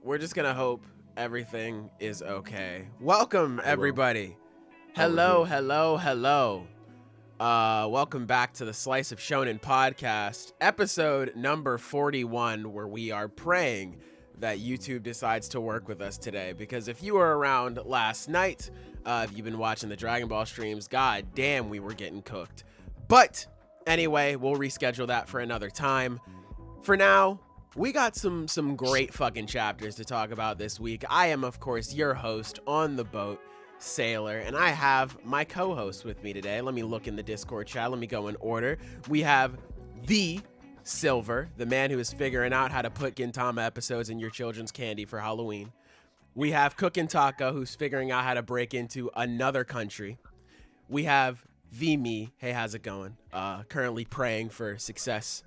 We're just gonna hope everything is okay. Welcome, everybody. Hello. Welcome back to the Slice of Shonen podcast, episode number 41, where we are praying that YouTube decides to work with us today. Because if you were around last night, if you've been watching the Dragon Ball streams, god damn, we were getting cooked. But anyway, we'll reschedule that for another time. For now, we got some great fucking chapters to talk about this week. I am, of course, your host on the boat, Sailor, and I have my co-host with me today. Let me look in the Discord chat. Let me go in order. We have the Silver, the man who is figuring out how to put Gintama episodes in your children's candy for Halloween. We have Cookin' Taco, who's figuring out how to break into another country. We have the me. Hey, how's it going? Currently praying for success.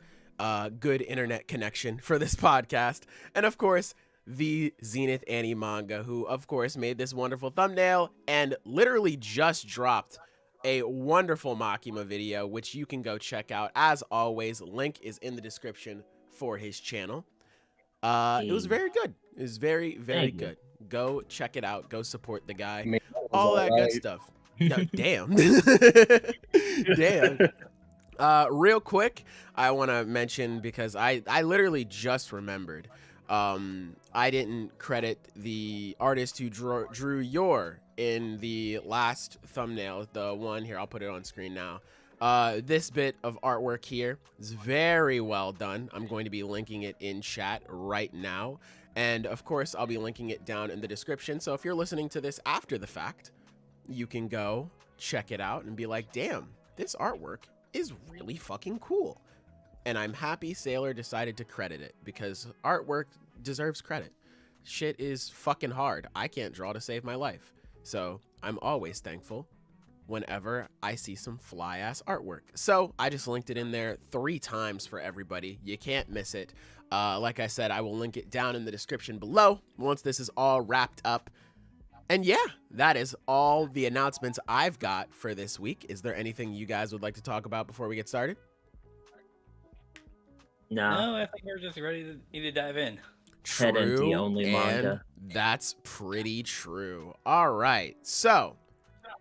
Good internet connection for this podcast. And of course, the Zenith Annie manga, who of course made this wonderful thumbnail and literally just dropped a wonderful Makima video, which you can go check out. As always, link is in the description for his channel. It was very good. It was very good. Go check it out. Go support the guy. All that good stuff. No, damn. Damn. Real quick, I want to mention, because I literally just remembered, I didn't credit the artist who drew Yor in the last thumbnail, the one here. I'll put it on screen now. This bit of artwork here is very well done. I'm going to be linking it in chat right now. And of course, I'll be linking it down in the description. So if you're listening to this after the fact, you can go check it out and be like, damn, this artwork is really fucking cool. And I'm happy Sailor decided to credit it, because artwork deserves credit. Shit is fucking hard. I can't draw to save my life. So I'm always thankful whenever I see some fly ass artwork. So I just linked it in there 3 times for everybody. You can't miss it. Like I said, I will link it down in the description below once this is all wrapped up. And yeah, that is all the announcements I've got for this week. Is there anything you guys would like to talk about before we get started? No, I think we're just ready to dive in. True, Head empty only manga. That's pretty true. All right, so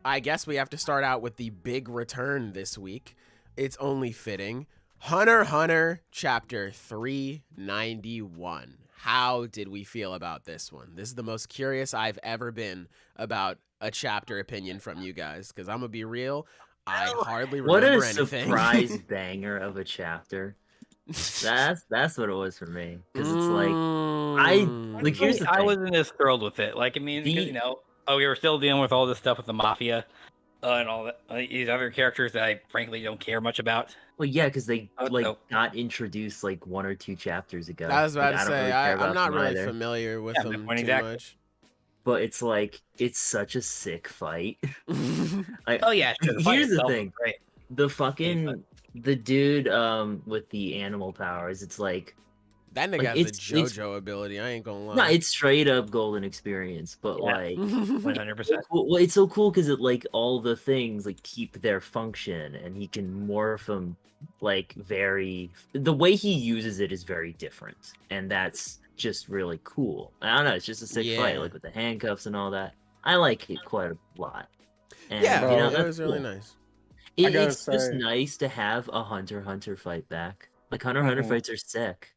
I guess we have to start out with the big return this week. It's only fitting. Hunter x Hunter chapter 391. How did we feel about this one? This is the most curious I've ever been about a chapter opinion from you guys, because I'm gonna be real, I hardly remember anything. What a surprise banger of a chapter. That's what it was for me, because it's like here's the thing. I wasn't as thrilled with it. Like, I mean, because, we were still dealing with all this stuff with the mafia and all that, these other characters that I frankly don't care much about. Well, yeah, because they got introduced like 1 or 2 chapters ago. I was about to say, I'm not really familiar with them too much. But it's like, it's such a sick fight. Oh yeah, sure, here's the thing. Right. The dude with the animal powers, it's like that nigga has the JoJo ability. I ain't gonna lie. No, it's straight up golden experience, but like 100%. Well, it's so cool because it like all the things like keep their function, and he can morph them like the way he uses it is very different, and that's just really cool. I don't know, it's just a sick fight, like with the handcuffs and all that. I like it quite a lot. And, yeah, it was really nice. It's just nice to have a Hunter x Hunter fight back. Like Hunter x Hunter fights are sick.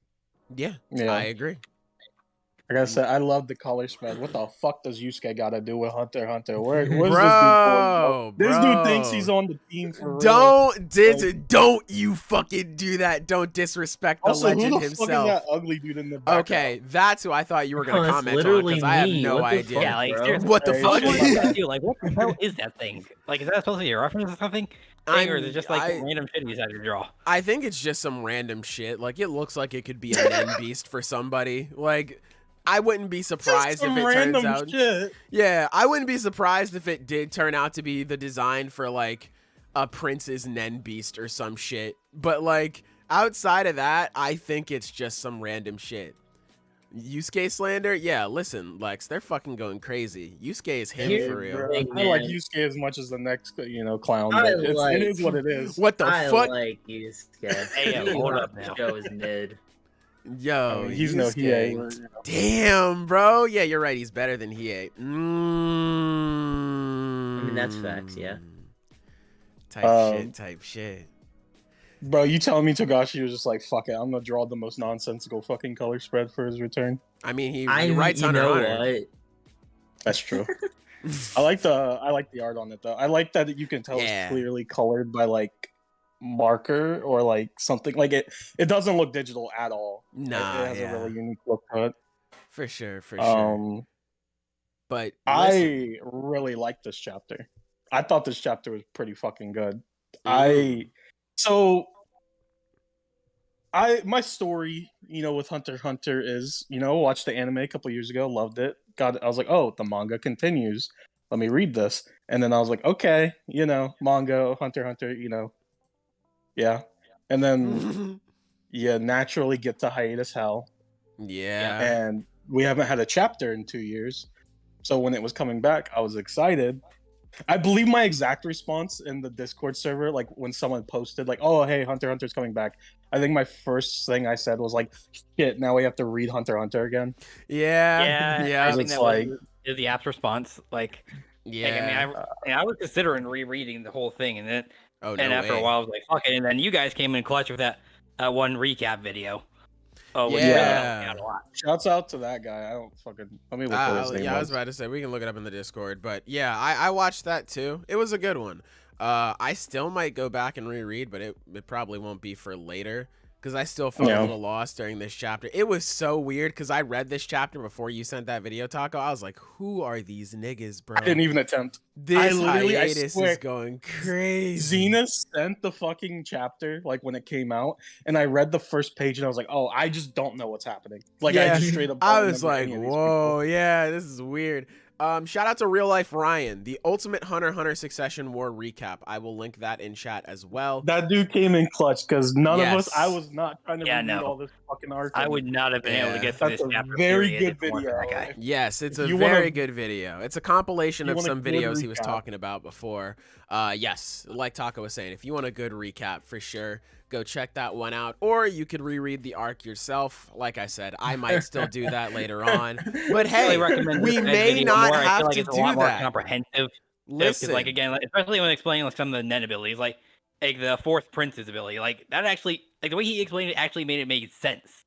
Yeah, I agree. I gotta say, I love the color spread. What the fuck does Yusuke gotta do with Hunter x Hunter? Where's this dude going? This dude thinks he's on the team for real. Don't you fucking do that. Don't disrespect the legend himself. Fuck is that ugly dude in the background? Okay, that's who I thought you were gonna comment on, because I have no idea. Yeah, like, what the fuck? Like, what the hell is that thing? Like, is that supposed to be a reference to something? Or is it just like random shit you had to draw? I think it's just some random shit. Like, it looks like it could be a Nen beast for somebody. Like, I wouldn't be surprised if it turns out. Shit. Yeah, I wouldn't be surprised if it did turn out to be the design for like a Prince's Nen beast or some shit. But like, outside of that, I think it's just some random shit. Yusuke slander? Yeah, listen, Lex, they're fucking going crazy. Yusuke is him for real. I like Yusuke as much as the next, clown. But it is what it is. What the fuck? I like Yusuke. Hey, hold up now. Show is mid. Yo, I mean, he's no Hiei. Damn, bro. Yeah, you're right. He's better than Hiei. I mean, that's facts, yeah. Type shit. Bro, you telling me Togashi was just like, fuck it, I'm gonna draw the most nonsensical fucking color spread for his return? I mean, he writes Hunter x Hunter. What? That's true. I like the art on it though. I like that you can tell it's clearly colored by like marker or like something. Like it doesn't look digital at all. Nah, it has a really unique look to it. For sure. But I really like this chapter. I thought this chapter was pretty fucking good. My story, with Hunter x Hunter is, watched the anime a couple years ago, loved it. I was like, oh, the manga continues. Let me read this. And then I was like, okay, manga, Hunter x Hunter, yeah. And then you naturally get to hiatus hell. Yeah. And we haven't had a chapter in 2 years. So when it was coming back, I was excited. I believe my exact response in the Discord server, like when someone posted, like, "Oh, hey, Hunter x Hunter's coming back," I think my first thing I said was like, "Shit, now we have to read Hunter x Hunter again." Yeah. I think that was the app's response. Like, yeah. I was considering rereading the whole thing, and then after way. a while, I was like, "Fuck it," and then you guys came in clutch with that one recap video. Oh yeah. Shouts out to that guy. I don't fucking. Let me look at his name. Yeah, I was about to say we can look it up in the Discord, but yeah, I watched that too. It was a good one. I still might go back and reread, but it probably won't be for later because I still felt a little lost during this chapter. It was so weird because I read this chapter before you sent that video, Taco. I was like, who are these niggas, bro? I didn't even attempt. This hiatus is going crazy. Zenith sent the fucking chapter like when it came out, and I read the first page and I was like, oh, I just don't know what's happening. Like I just straight up. I was like, whoa, yeah, this is weird. Shout out to Real Life Ryan, the ultimate Hunter x Hunter Succession War recap. I will link that in chat as well. That dude came in clutch because none of us. I was not trying to read all this fucking art. I would not have been able to get through this chapter. Very good video. Yes, it's a very good video. It's a compilation of some videos he was talking about before. Yes, like Taco was saying, if you want a good recap, for sure, go check that one out. Or you could reread the arc yourself. Like I said, I might still do that later on. But hey, we may not have to do that. More comprehensive. Listen, like again, especially when explaining like some of the net abilities, like the fourth prince's ability, like that actually, like the way he explained it, actually made it make sense.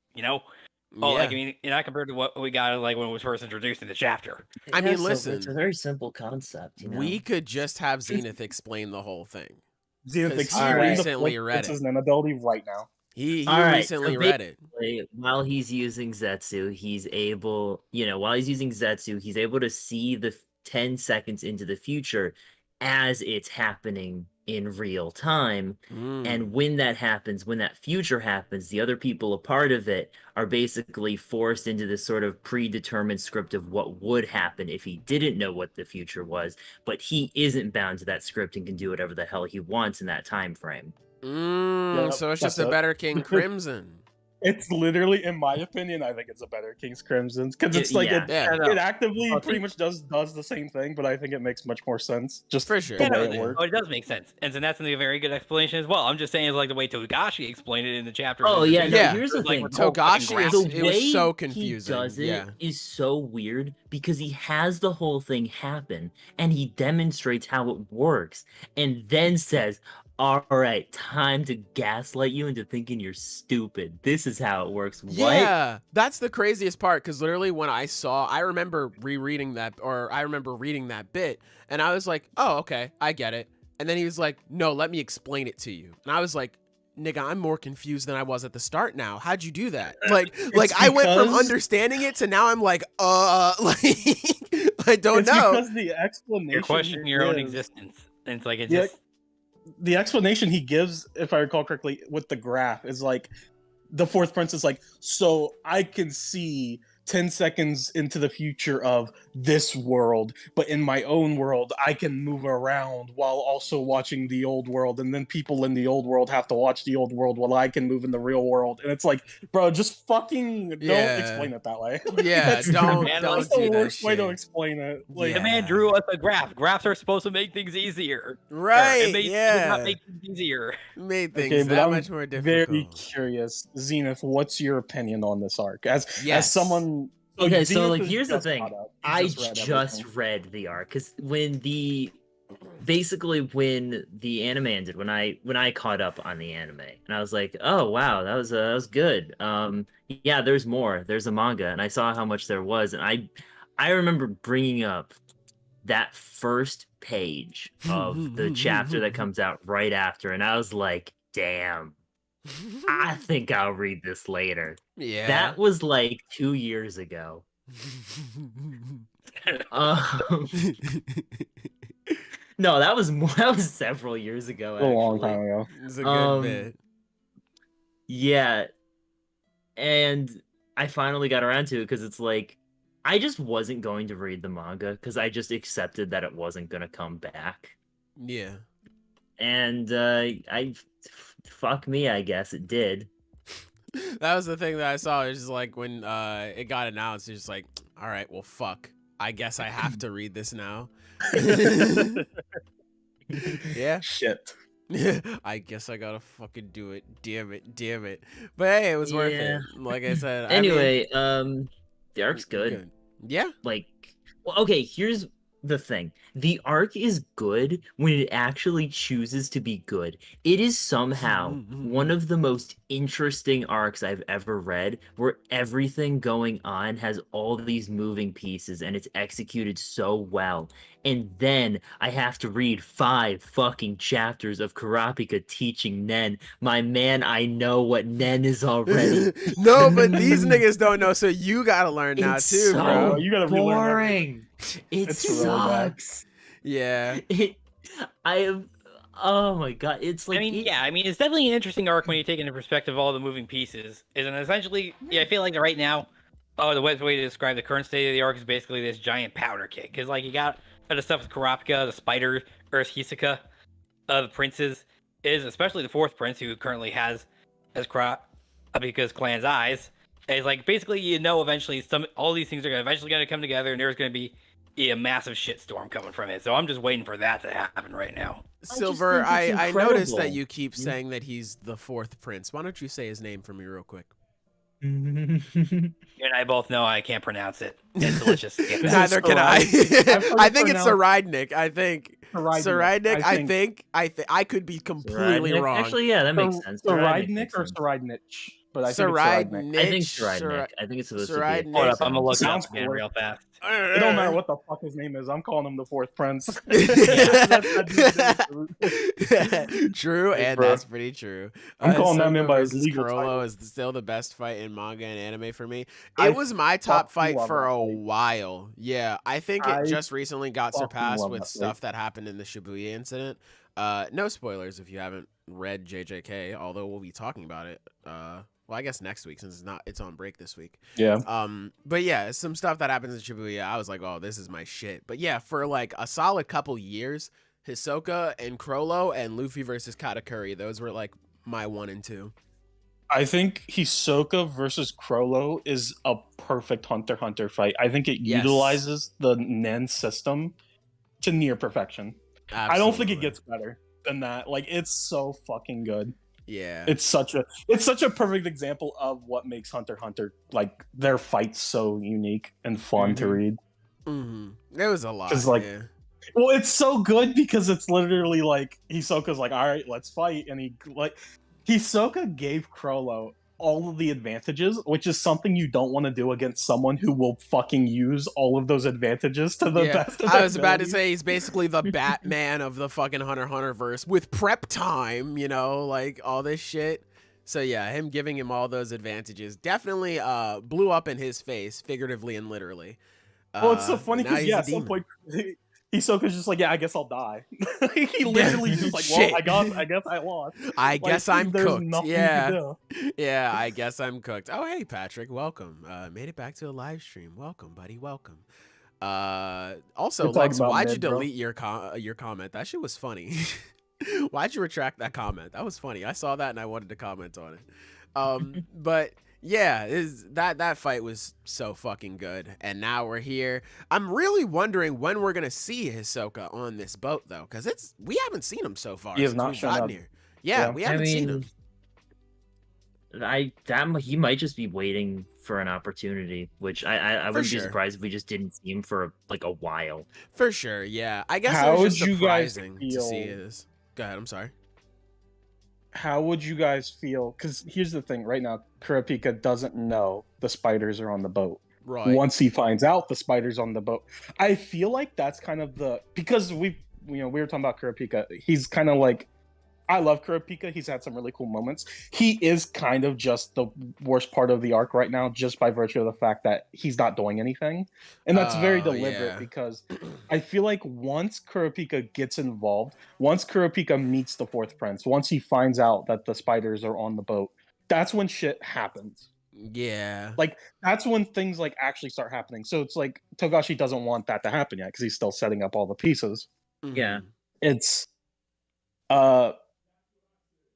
Like I mean, compared to what we got like when it was first introduced in the chapter. I mean, listen, it's a very simple concept. We could just have Zenith explain the whole thing. Zenith he recently read it. His ability right now. He recently read it. While he's using Zetsu, he's able, while he's using Zetsu, he's able to see the 10 seconds into the future as it's happening in real time. And when that happens, when that future happens, the other people a part of it are basically forced into this sort of predetermined script of what would happen if he didn't know what the future was, but he isn't bound to that script and can do whatever the hell he wants in that time frame. So it's just a better King Crimson. It's literally, in my opinion, I think it's a better King's Crimson because it's like it actively pretty much does the same thing, but I think it makes much more sense just for sure. The way it works. Oh, it does make sense, and so that's a very good explanation as well. I'm just saying, it's like the way Togashi explained it in the chapter. Oh yeah, here's the thing. Togashi it was so confusing. He does it is so weird because he has the whole thing happen and he demonstrates how it works, and then says, all right, time to gaslight you into thinking you're stupid. This is how it works. What? Yeah, that's the craziest part, because literally when I remember reading that bit, and I was like, oh, okay, I get it. And then he was like, no, let me explain it to you. And I was like, nigga, I'm more confused than I was at the start now. How'd you do that? Like I went from understanding it to now I'm like, like, I don't know. Because the explanation you're questioning your own existence. And it's like, it just... The explanation he gives, if I recall correctly, with the graph is like the fourth prince is like, so I can see 10 seconds into the future of this world, but in my own world, I can move around while also watching the old world. And then people in the old world have to watch the old world while I can move in the real world. And it's like, bro, just fucking don't explain it that way. Yeah, that's don't that's do the that worst way to shit. explain it. Like, The man drew us a graph. Graphs are supposed to make things easier. Right, It does not make things easier. Made things okay, but that I'm much more difficult. very curious. Zenith, what's your opinion on this arc? As someone... Okay, so Zenith like is here's the just thing. caught up. He I read just everything. read the arc because when the anime ended, when I caught up on the anime, and I was like, oh wow, that was good. Yeah, there's more. There's a manga, and I saw how much there was, and I remember bringing up that first page of the chapter that comes out right after, and I was like, damn. I think I'll read this later. Yeah. That was like 2 years ago. No, that was several years ago. A long actually. time ago. It's a good bit. Yeah, and I finally got around to it because it's like I just wasn't going to read the manga because I just accepted that it wasn't gonna come back. Yeah. And fuck me, I guess it did. That was the thing that I saw. It's just like when it got announced, it's just like, all right, well, fuck. I guess I have to read this now. Yeah. Shit. I guess I gotta fucking do it. Damn it. But hey, it was worth it. Like I said. Anyway, the arc's good. Yeah. Like, well, okay, here's the thing. The arc is good when it actually chooses to be good. It is somehow one of the most interesting arcs I've ever read, where everything going on has all these moving pieces and it's executed so well. And then I have to read 5 fucking chapters of Kurapika teaching Nen. My man, I know what Nen is already. No, but these niggas don't know, so you gotta learn now It's too, so bro. You gotta relearn boring. It It's really bad. sucks. Yeah. Oh my god, it's like it's definitely an interesting arc when you take into perspective all the moving pieces. And essentially, I feel like right now, the best way to describe the current state of the arc is basically this giant powder keg. Because like you got the stuff with Kurapika, the spider, Earth Hisoka, the princes, especially the 4th prince who currently has Kurapika's clan's eyes. It's like basically eventually all these things are eventually going to come together, and there's going to be a massive shitstorm coming from it. So I'm just waiting for that to happen right now. Silver, I incredible. noticed that you keep saying that he's the 4th prince. Why don't you say his name for me real quick? You and I both know I can't pronounce it. So let's just skip that. Neither can I. I think it's pronounced- Saridnik. I think Saridnik. Saridnik. I could be completely Saridnik? wrong. Actually, yeah, that makes sense. Saridnik or sense. Saridnich? But I think it's Saridnik. I think Saridnik. I think it's supposed to be. Saridnik. Hold up, I'm gonna look it Sounds up again cool. real fast. It don't matter what the fuck his name is. I'm calling him the 4th prince. True, and bro. that's pretty true. I'm calling that Soma man by his versus legal Kurolo title. is still the best fight in manga and anime for me. It I was my top fucking fight love for that a fight. while. Yeah, I think it I just recently got fucking surpassed love with that stuff that happened in the Shibuya incident. No spoilers if you haven't read JJK, although we'll be talking about it. Well, I guess next week since it's on break this week. Yeah. But yeah, some stuff that happens in Shibuya, I was like, oh, this is my shit. But yeah, for like a solid couple years, Hisoka and Crollo and Luffy versus Katakuri, those were like my 1 and 2. I think Hisoka versus Crollo is a perfect Hunter x Hunter fight. I think it Yes. utilizes the Nen system to near perfection. I don't think it gets better than that. Like, it's so fucking good. Yeah. It's such a perfect example of what makes Hunter x Hunter, like, their fights so unique and fun to read. There was a lot. 'Cause, like, yeah. Well, it's so good because it's literally like Hisoka's like, all right, let's fight, and Hisoka gave Crollo all of the advantages, which is something you don't want to do against someone who will fucking use all of those advantages to the best of I their was about to ability. say he's basically the Batman of the fucking Hunter x Hunter verse with prep time, like all this shit. So yeah, him giving him all those advantages definitely blew up in his face, figuratively and literally. Well, it's so funny now because he's a at some demon. point Hisoka's just like, yeah, I guess I'll die. He literally just like, Shit. well, I guess I lost. I guess I'm there's cooked. nothing Yeah. to do. Yeah, I guess I'm cooked. Oh, hey, Patrick, welcome. Made it back to the live stream. Welcome, buddy. Welcome. Also, We're talking Lex, about why'd you mid, bro. delete your comment? That shit was funny. Why'd you retract that comment? That was funny. I saw that and I wanted to comment on it. But yeah, that fight was so fucking good. And now we're here. I'm really wondering when we're gonna see Hisoka on this boat though, because we haven't seen him so far. He has since not we've shown gotten up. here. Yeah, we haven't seen him. He might just be waiting for an opportunity, which I wouldn't be surprised if we just didn't see him for like a while. For sure, yeah. I guess How it was just would you guys surprising to feel- see this. Go ahead, I'm sorry. How would you guys feel? Because here's the thing: right now, Kurapika doesn't know the spiders are on the boat. Right. Once he finds out the spiders on the boat, I feel like that's kind of because we were talking about Kurapika. He's kind of like, I love Kurapika. He's had some really cool moments. He is kind of just the worst part of the arc right now, just by virtue of the fact that he's not doing anything, and that's very deliberate yeah. because I feel like once Kurapika gets involved, once Kurapika meets the fourth prince, once he finds out that the spiders are on the boat, that's when shit happens. Yeah. Like that's when things like actually start happening. So it's like Togashi doesn't want that to happen yet because he's still setting up all the pieces. Yeah. It's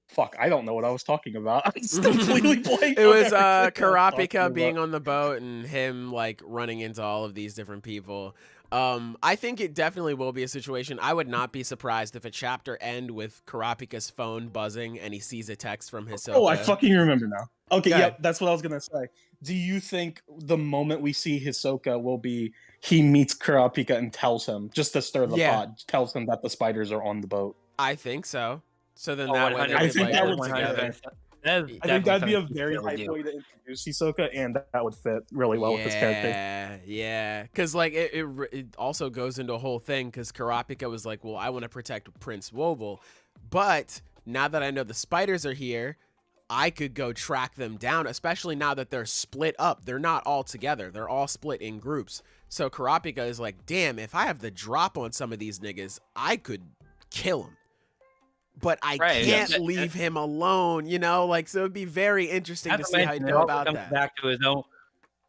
fuck, I don't know what I was talking about. I just completely blanked. It on was everything I was talking Kurapika being about. on the boat and him like running into all of these different people. I think it definitely will be a situation. I would not be surprised if a chapter end with Kurapika's phone buzzing and he sees a text from Hisoka. Oh, I fucking remember now. Okay, Go yeah, ahead. that's what I was gonna say. Do you think the moment we see Hisoka will be he meets Kurapika and tells him, just to stir the pot, tells him that the spiders are on the boat? I think so. So then Oh, that way they 100%. could, I think like, that work would together. fit. I think that'd be a very hype idea. way to introduce Hisoka, and that would fit really well with his character. Yeah, because like it also goes into a whole thing because Kurapika was like, well, I want to protect Prince Wobble, but now that I know the spiders are here, I could go track them down, especially now that they're split up. They're not all together. They're all split in groups. So Kurapika is like, damn, if I have the drop on some of these niggas, I could kill them. But I can't leave him alone, you know? Like, so it'd be very interesting to see how he'd go about comes that. Back to his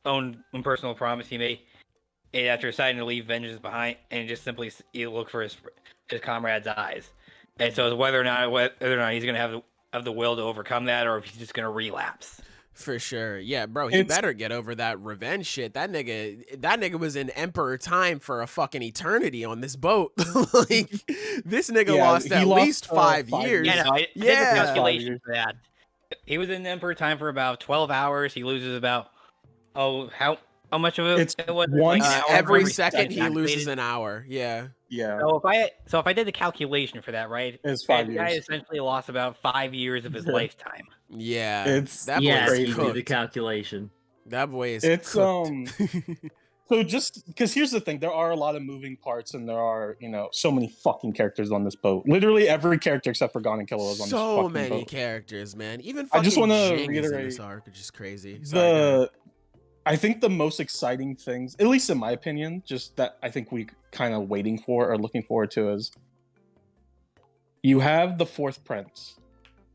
own personal promise he made after deciding to leave vengeance behind and just simply look for his comrade's eyes. And so it's whether or not he's going to have the will to overcome that, or if he's just going to relapse. For sure. Yeah, bro, he better get over that revenge shit. That nigga was in Emperor time for a fucking eternity on this boat. Like, this nigga lost at least 5 years. Yeah, no, I did the calculation for that. He was in Emperor time for about 12 hours. He loses about, how much of it? It's was once like every second he loses an hour. Yeah. Yeah. So if I did the calculation for that, right? It's 5 the guy years. essentially lost about 5 years of his lifetime. Yeah. It's that Yeah, boy you is do the cooked. calculation. That boy is It's cooked. So just because here's the thing, there are a lot of moving parts, and there are so many fucking characters on this boat. Literally every character except for Gon and Killua is on this So fucking many boat. characters, man. Even I just fucking wanna Jing is in reiterate this arc, which is crazy. Sorry, go ahead. I think the most exciting things, at least in my opinion, just that I think we kind of waiting for or looking forward to is you have the fourth prince,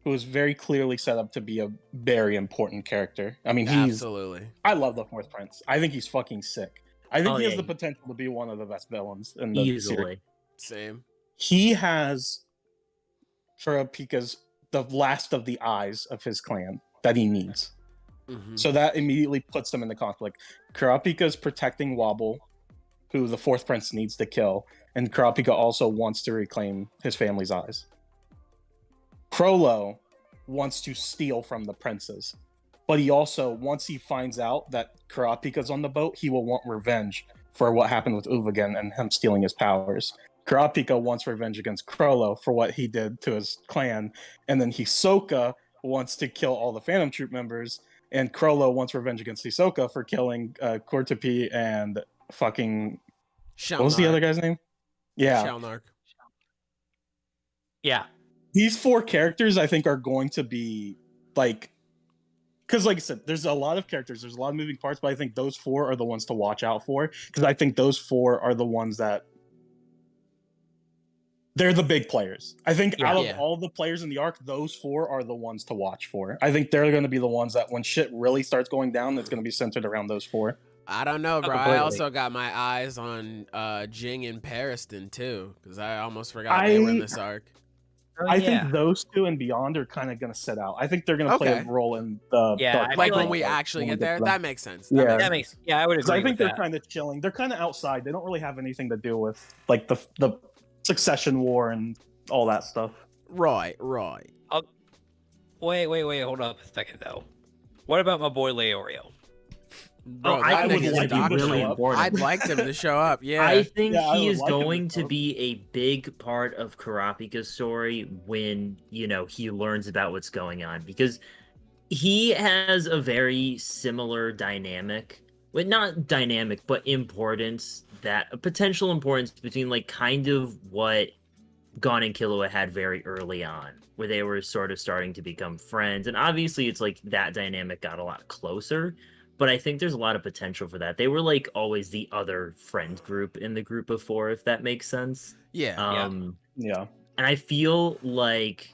who is very clearly set up to be a very important character. I mean, Absolutely. I love the fourth prince. I think he's fucking sick. I think he has yeah. the potential to be one of the best villains in the series. Easily. Same. He has Kurapika's the last of the eyes of his clan that he needs. Mhm. So that immediately puts them in the conflict. Kurapika's protecting Wobble, who the fourth prince needs to kill, and Kurapika also wants to reclaim his family's eyes. Crollo wants to steal from the princes, but he also, once he finds out that Kurapika's on the boat, he will want revenge for what happened with Uvagen and him stealing his powers. Kurapika wants revenge against Crollo for what he did to his clan, and then Hisoka wants to kill all the Phantom Troop members, and Crollo wants revenge against Hisoka for killing Kurtapi and fucking... What was the other guy's name? Yeah. Shalnark. Yeah. These four characters, I think, are going to be, like... Because, like I said, there's a lot of characters, there's a lot of moving parts, but I think those four are the ones to watch out for, because I think those four are the ones that They're the big players. I think out of Yeah. all the players in the arc, those 4 are the ones to watch for. I think they're going to be the ones that when shit really starts going down, it's going to be centered around those 4. I don't know, bro. I completely. also got my eyes on Jing and Pariston too, because I almost forgot they were in this arc. I think those 2 and beyond are kind of going to sit out. I think they're going to play a role in the Dark Like feel when like we actually get there, that makes sense. Yeah. That makes I would agree. I think with they're that. kind of chilling. They're kind of outside. They don't really have anything to do with like the succession war and all that stuff. Right. Wait, hold up a second though. What about my boy Leorio? Bro, I that think nigga's it's gonna be doctor. really important. I'd like him to show up. Yeah. I think Yeah, I he would is like him to going to show up. be a big part of Kurapika's story when, he learns about what's going on, because he has a very similar dynamic, well, not dynamic, but importance, that a potential importance between like kind of what Gon and Killua had very early on, where they were sort of starting to become friends. And obviously it's like that dynamic got a lot closer, but I think there's a lot of potential for that. They were like always the other friend group in the group of 4, if that makes sense. Yeah. Yeah. And I feel like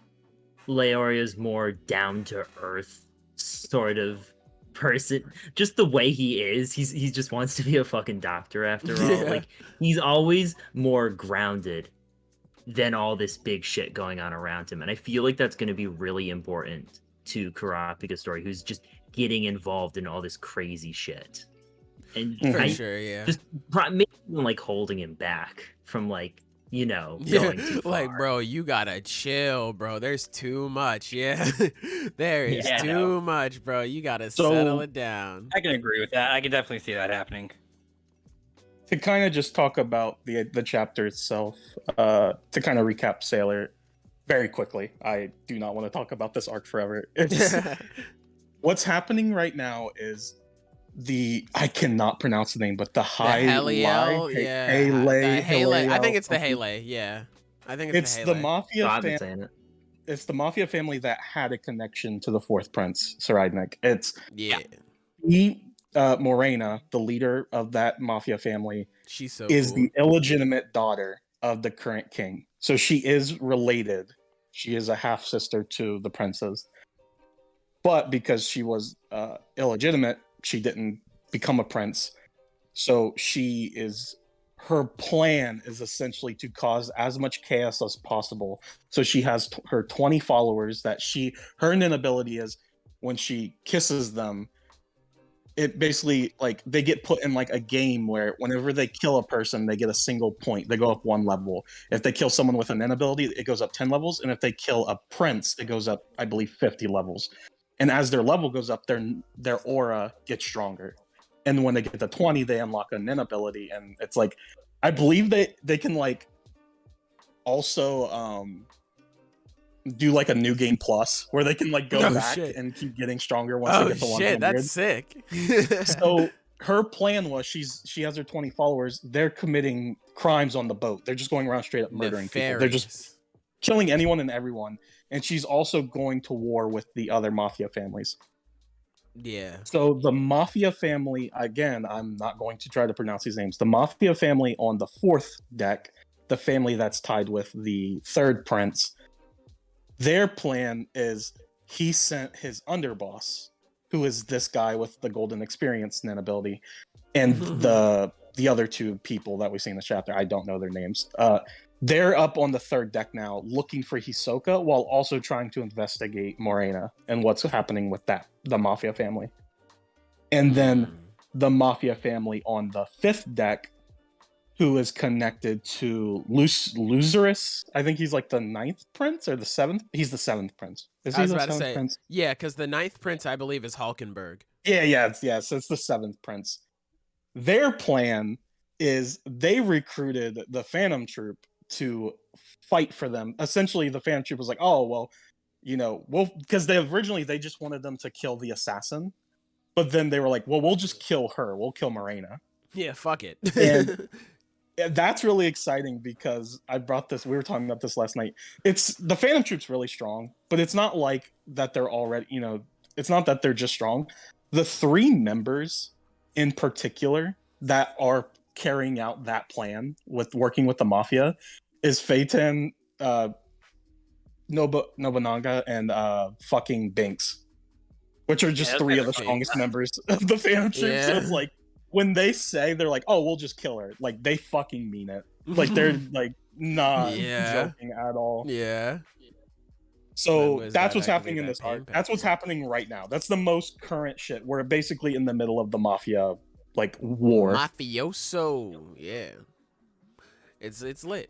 Leorio's more down to earth sort of person. Just the way he is, he just wants to be a fucking doctor after all. Yeah. Like he's always more grounded than all this big shit going on around him. And I feel like that's going to be really important to Kurapika's story, who's just getting involved in all this crazy shit. And For sure, yeah. just maybe even like holding him back from like, going too far. Like, bro, you gotta chill, bro. There's too much. Yeah. There is Yeah, too much, bro. You gotta So- settle it down. I can agree with that. I can definitely see that happening. To kind of just talk about the chapter itself, to kind of recap Sailor very quickly. I do not want to talk about this arc forever. It's, what's happening right now is I cannot pronounce the name, but the Heliel, yeah. The Hale. I think it's the Hale. Hale, yeah. I think It's the the Hale. mafia I've been family. saying it. It's the mafia family that had a connection to the 4th prince, Saradnik. It's Yeah. Morena, the leader of that mafia family, She's so is cool. the illegitimate daughter of the current king. So she is related. She is a half sister to the princess. But because she was illegitimate, she didn't become a prince. So her plan is essentially to cause as much chaos as possible. So she has her 20 followers that her inability is when she kisses them, it basically like they get put in like a game where whenever they kill a person, they get a single point. They go up 1 level. If they kill someone with an inability, it goes up 10 levels. And if they kill a prince, it goes up, I believe, 50 levels. And as their level goes up, their aura gets stronger. And when they get to 20, they unlock an inability. And it's like, I believe they can like also do like a new game plus where they can like go back and keep getting stronger once they get to 100. That's sick. So her plan was she has her 20 followers. They're committing crimes on the boat. They're just going around straight up murdering people. They're just killing anyone and everyone. And she's also going to war with the other mafia families. Yeah. So the mafia family, again, I'm not going to try to pronounce these names. The mafia family on the 4th deck, the family that's tied with the 3rd prince, their plan is he sent his underboss, who is this guy with the golden experience and ability, and the other 2 people that we see in the chapter, I don't know their names. They're up on the 3rd deck now looking for Hisoka while also trying to investigate Morena and what's happening with the mafia family. And then the mafia family on the 5th deck, who is connected to Lucerus. I think he's like the 9th prince or the 7th. He's the 7th prince. Is he the 7th prince? Yeah, because the 9th prince, I believe, is Hulkenberg. Yeah. So it's the 7th prince. Their plan is they recruited the Phantom Troop to fight for them. Essentially, the Phantom Troop was like, oh, well, because originally they just wanted them to kill the assassin. But then they were like, well, we'll just kill her. We'll kill Morena. Yeah, fuck it. And that's really exciting because we were talking about this last night. It's the Phantom Troop's really strong, but it's not like that they're already, it's not that they're just strong. The 3 members in particular that are carrying out that plan with working with the mafia is Phaeton, Nobunaga, and fucking Binks, which are just that's three of the kinda strongest members of the Phantom Troop. So Yeah. it's like when they say they're like, "Oh, we'll just kill her," like they fucking mean it. Like they're like not Yeah. joking at all. Yeah. So When was that's that what's happening in activate this that pain arc. That's what's pattern? happening right now. That's the most current shit. We're basically in the middle of the mafia like war. Mafioso. Yeah. It's lit.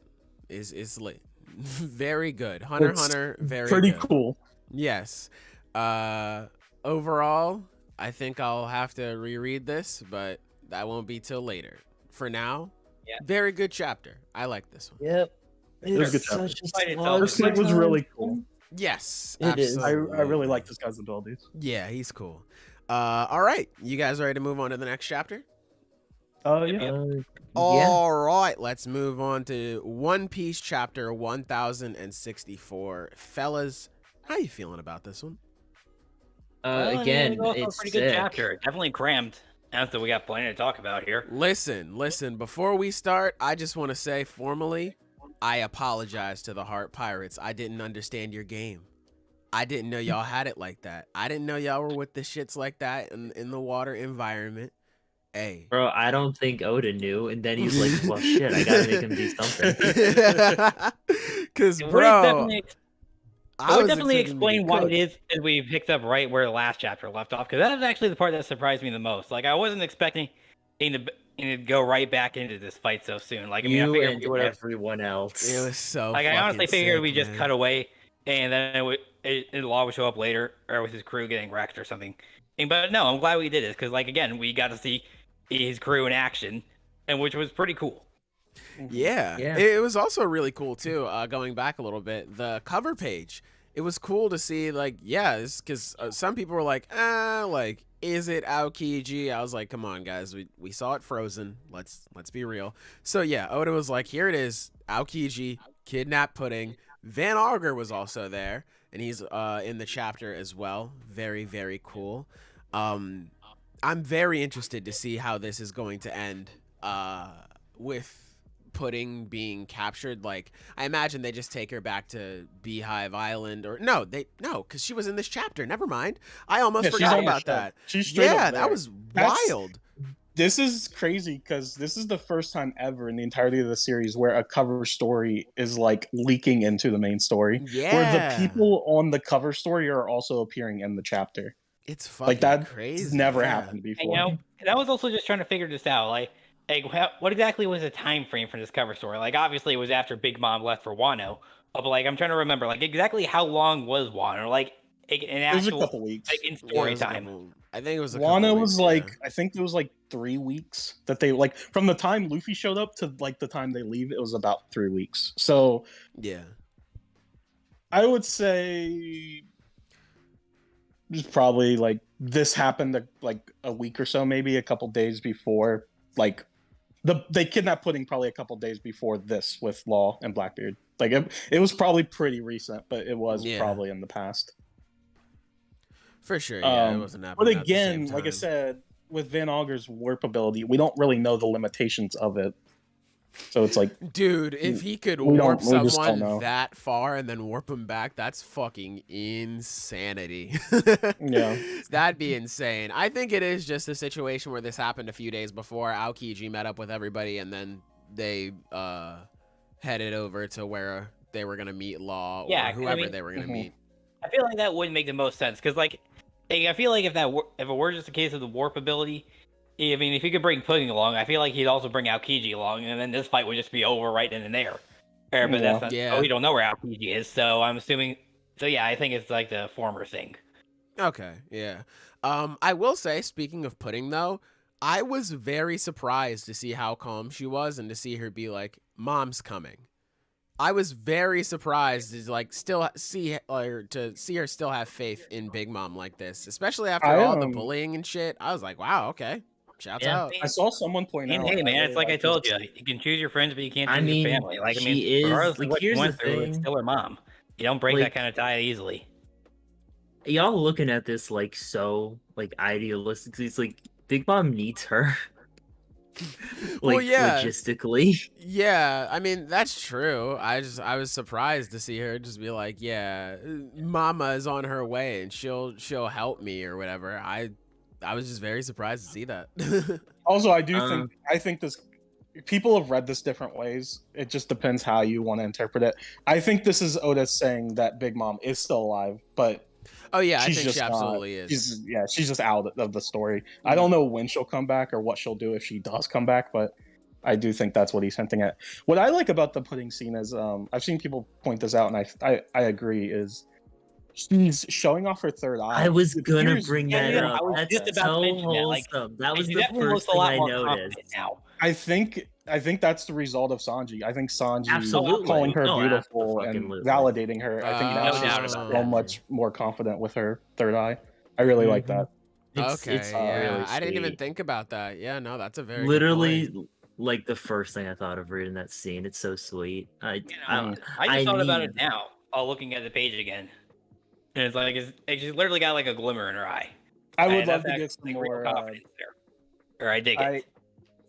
It's lit. Very good. Hunter It's Hunter, very Pretty good. cool. Yes. Overall, I think I'll have to reread this, but that won't be till later. For now, Yeah. very good chapter. I like this one. Yep. It was a good It's chapter. such a Despite itself, slog First fight was really sometimes. cool. Yes, It is. I really absolutely. like this guy's abilities. Yeah, he's cool. All right, you guys ready to move on to the next chapter? Yeah. Yeah. All right, let's move on to One Piece chapter 1064. Fellas, how you feeling about this one? Again, it was also a it's pretty good sick. chapter. Definitely crammed. After we got plenty to talk about here. Listen, before we start, I just want to say formally, I apologize to the Heart Pirates. I didn't understand your game. I didn't know y'all had it like that. I didn't know y'all were with the shits like that in the water environment. Hey. Bro, I don't think Oda knew, and then he's like, well, shit, I gotta make him do something. Cause It would bro, definitely, I it would was definitely expecting to explain get why cooked. it is that we picked up right where the last chapter left off. Because that was actually the part that surprised me the most. Like I wasn't expecting to go right back into this fight so soon. Like I mean, I You figured and we would have. everyone else. It was so Like I honestly fucking figured sick, we just man. cut away, and then the Law would show up later, or with his crew getting wrecked or something. But no, I'm glad we did this because, like, again, we got to see his crew in action, and which was pretty cool. Yeah. Yeah. It was also really cool too. Going back a little bit, the cover page. It was cool to see, like, yeah, because some people were like, like, is it Aokiji? I was like, come on, guys, we saw it frozen. Let's be real. So yeah, Oda was like, here it is, Aokiji, kidnap pudding. Van Auger was also there, and he's in the chapter as well. Very, very cool. I'm very interested to see how this is going to end with Pudding being captured. Like, I imagine they just take her back to Beehive Island, or no, because she was in this chapter. Never mind. I almost Yeah, she's forgot on the about show. that. She's straight Yeah, up that there. was That's- wild. This is crazy because this is the first time ever in the entirety of the series where a cover story is like leaking into the main story. Yeah, Where the people on the cover story are also appearing in the chapter. it's fucking Like that crazy. never yeah. happened And, before. you know, and I was also just trying to figure this out. Like what exactly was the time frame for this cover story? Like, obviously, it was after Big Mom left for Wano. But like, I'm trying to remember, like, exactly how long was Wano? Like, an It was a actual, couple weeks. like, in Yeah, it story was a time. couple- I think it was a couple Wano weeks, was yeah. like, I think there was like 3 weeks that they like from the time Luffy showed up to like the time they leave. It was about 3 weeks. So yeah. I would say it's probably like this happened like a week or so, maybe a couple days before. Like they kidnapped Pudding probably a couple days before this with Law and Blackbeard. Like it was probably pretty recent, but it was Yeah. probably in the past. For sure, yeah, it wasn't happening. But at the same again, like I time. said, with Van Auger's warp ability, we don't really know the limitations of it. So it's like, dude, if he could we warp just don't someone know. that far and then warp him back, that's fucking insanity. Yeah. That'd be insane. I think it is just a situation where this happened a few days before. Aokiji met up with everybody, and then they headed over to where they were gonna meet Law or Yeah, I whoever mean- they were gonna Mhm. meet. I feel like that wouldn't make the most sense because, like, I feel like if it were just a case of the warp ability, I mean, if he could bring Pudding along, I feel like he'd also bring Aokiji along, and then this fight would just be over right then and there. But Yeah. that's not. Yeah. Oh, we don't know where Aokiji is, so I'm assuming. So yeah, I think it's like the former thing. Okay, yeah. I will say, speaking of Pudding, though, I was very surprised to see how calm she was and to see her be like, "Mom's coming." I was very surprised to still see her still have faith in Big Mom like this, especially after all the bullying and shit. I was like, "Wow, okay, shouts Yeah. out." I saw someone point And out. hey, man, it's like I told you, this- you can choose your friends, but you can't I choose mean, your family. Like, I she mean, is- regardless like, of what you here's went the through, it's thing. still her mom. You don't break Like- that kind of tie easily. Y'all looking at this like so like idealistic. It's like Big Mom needs her. Well, yeah. logistically. Yeah, I mean that's true. I was surprised to see her just be like, yeah, Mama is on her way and she'll help me or whatever. I was just very surprised to see that. Also, I think this people have read this different ways. It just depends how you want to interpret it. I think this is Otis saying that Big Mom is still alive, but Oh yeah, I she's think just she absolutely not, is. she's just out of the story. I don't know when she'll come back or what she'll do if she does come back, but I do think that's what he's hinting at. What I like about the pudding scene is I've seen people point this out, and I agree, is she's showing off her third eye. I was gonna appears bring Yeah, that yeah, up. I was That's just about to so mention that. Like, wholesome. That was she the definitely looks first a thing lot I more noticed. confident now. I think that's the result of Sanji. I think Sanji Absolutely. calling her No, beautiful and absolutely. validating her. I think now No doubt she's about so that. much more confident with her third eye. I really like that. It's yeah, really I didn't even sweet. think about that. Yeah, no, that's a very Literally, good point. like the first thing I thought of reading that scene. It's so sweet. I just thought about it mean- now, looking at the page again. And it's like she's literally got like a glimmer in her eye. I would And love that's to get actually some real more. confidence there. Or I dig it.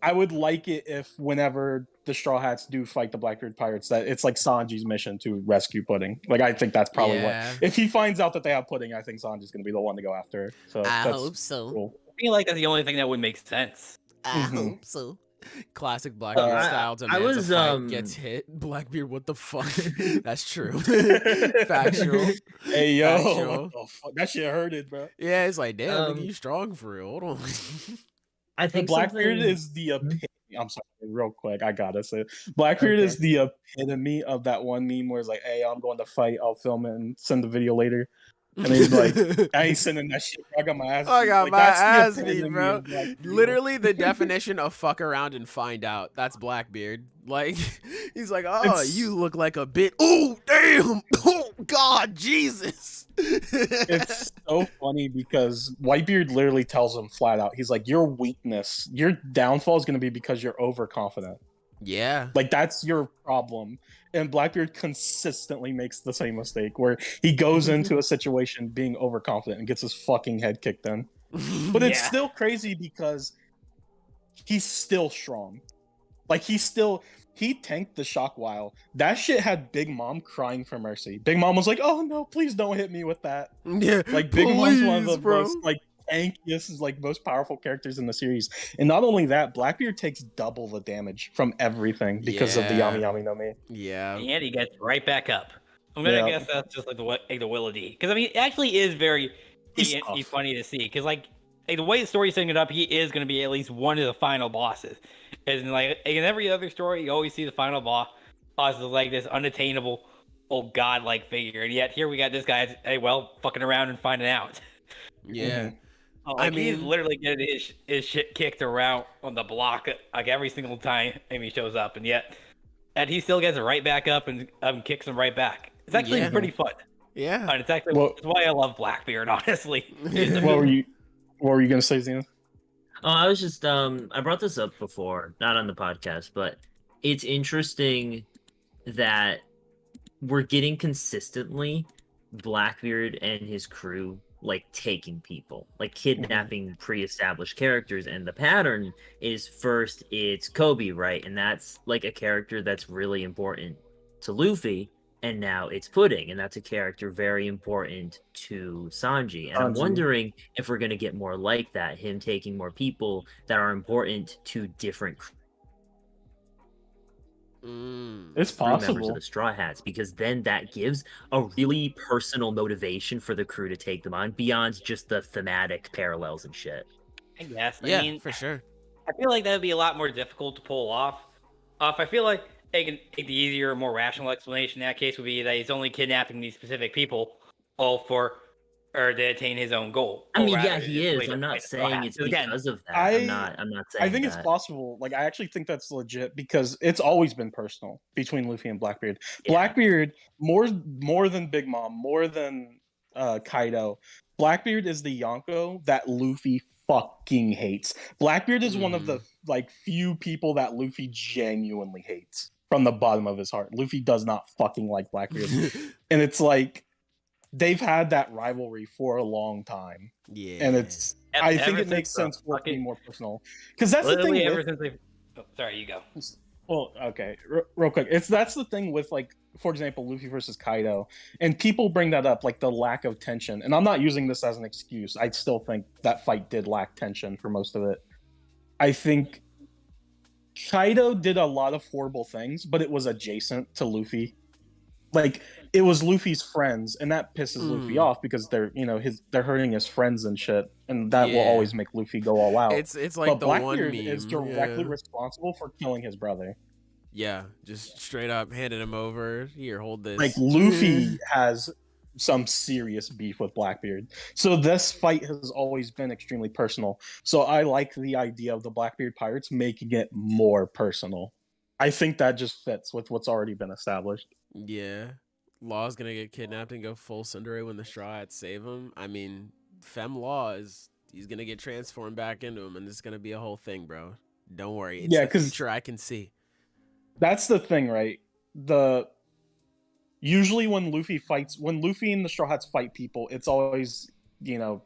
I would like it if whenever the Straw Hats do fight the Blackbeard Pirates, that it's like Sanji's mission to rescue Pudding. Like I think that's probably Yeah. what. If he finds out that they have Pudding, I think Sanji's gonna be the one to go after her. So I that's hope so. cool. I feel like that's the only thing that would make sense. I Mhm. hope so. Classic Blackbeard style demands was, a fight, gets hit. Blackbeard, what the fuck? That's true. Factual. Hey yo, Factual. what the fuck? That shit hurted, bro. Yeah, it's like, damn, nigga, you strong for real. Hold on. I The think Blackbeard something- is the epitome. I'm sorry, real quick. I gotta say, Blackbeard is the epitome of that one meme where it's like, "Hey, I'm going to fight. I'll film it and send the video later." And he's like, "I ain't sending that shit. Bro. I got my ass. I beat." got Like, my that's the ass epitome beat, bro. of Blackbeard. Literally the definition of fuck around and find out. That's Blackbeard. Like, he's like, oh, It's- you look like a bit. Oh, damn. Oh, God, Jesus. It's so funny because Whitebeard literally tells him flat out, he's like, "Your weakness, your downfall is going to be because you're overconfident. Yeah. Like that's your problem." And Blackbeard consistently makes the same mistake where he goes into a situation being overconfident and gets his fucking head kicked in. But it's Yeah. still crazy because he's still strong. Like he tanked the shock while. That shit had Big Mom crying for mercy. Big Mom was like, "Oh no, please don't hit me with that." Yeah. Like Big Mom's one of the bro. most like tankiest, like most powerful characters in the series. And not only that, Blackbeard takes double the damage from everything because of the Yeah. Yami Yami no Mi. Yeah. And he gets right back up. I'm gonna Yeah. guess that's just like the Will of D. Because I mean, it actually is very He's he's tough. funny to see. Because like the way the story's setting it up, he is going to be at least one of the final bosses. And like in every other story, you always see the final boss as like this unattainable, godlike figure, and yet here we got this guy. Hey, well, fucking around and finding out. Yeah. Like, he's mean- literally getting his shit kicked around on the block like every single time Amy shows up, and he still gets it right back up and kicks him right back. It's actually Yeah. pretty fun. Yeah. And it's actually Well- it's why I love Blackbeard, honestly. What were you gonna say, Zenith? Oh, I was just I brought this up before, not on the podcast, but it's interesting that we're getting consistently Blackbeard and his crew like taking people, like kidnapping pre-established characters, and the pattern is first it's Kobe, right? And that's like a character that's really important to Luffy, and now it's Pudding, and that's a character very important to Sanji. And I'm Sanji. wondering if we're gonna get more like that, him taking more people that are important to different It's crew members of possible. the Straw Hats, because then that gives a really personal motivation for the crew to take them on beyond just the thematic parallels and shit. I guess. Yeah, I mean, for sure. I feel like that would be a lot more difficult to pull off. I feel like the easier, more rational explanation in that case would be that he's only kidnapping these specific people, to attain his own goal. I Or mean, yeah, rather, he it's is. later I'm not fight the Straw saying Hats. it's So again, because of that. I- I'm not saying I think that. it's possible. Like, I actually think that's legit because it's always been personal between Luffy and Blackbeard. Yeah. Blackbeard, more than Big Mom, more than Kaido, Blackbeard is the Yonko that Luffy fucking hates. Blackbeard is one of the like few people that Luffy genuinely hates from the bottom of his heart. Luffy does not fucking like Blackbeard. And it's like they've had that rivalry for a long time. Yeah. And I think Ever it makes since, sense for it to be fucking- more personal. Because that's the Literally thing ever with, since they. Oh, sorry, you go. well, okay, real quick. That's the thing with, like, for example, Luffy versus Kaido, and people bring that up, like the lack of tension. And I'm not using this as an excuse. I still think that fight did lack tension for most of it. I think Kaido did a lot of horrible things, but it was adjacent to Luffy. Like, it was Luffy's friends, and that pisses Luffy off because they're, they're hurting his friends and shit, and that will always make Luffy go all out. It's like But the one Blackbeard meme is directly responsible for killing his brother. Yeah, just straight up handed him over. Here, hold this. Like, Luffy has some serious beef with Blackbeard. So this fight has always been extremely personal. So I like the idea of the Blackbeard pirates making it more personal. I think that just fits with what's already been established. Yeah. Law's gonna get kidnapped and go full Tsundere when the Straw Hats save him. I mean, Fem Law he's gonna get transformed back into him, and it's gonna be a whole thing, bro. Don't worry. It's the future I can see. That's the thing, right? Usually when Luffy and the Straw Hats fight people, it's always,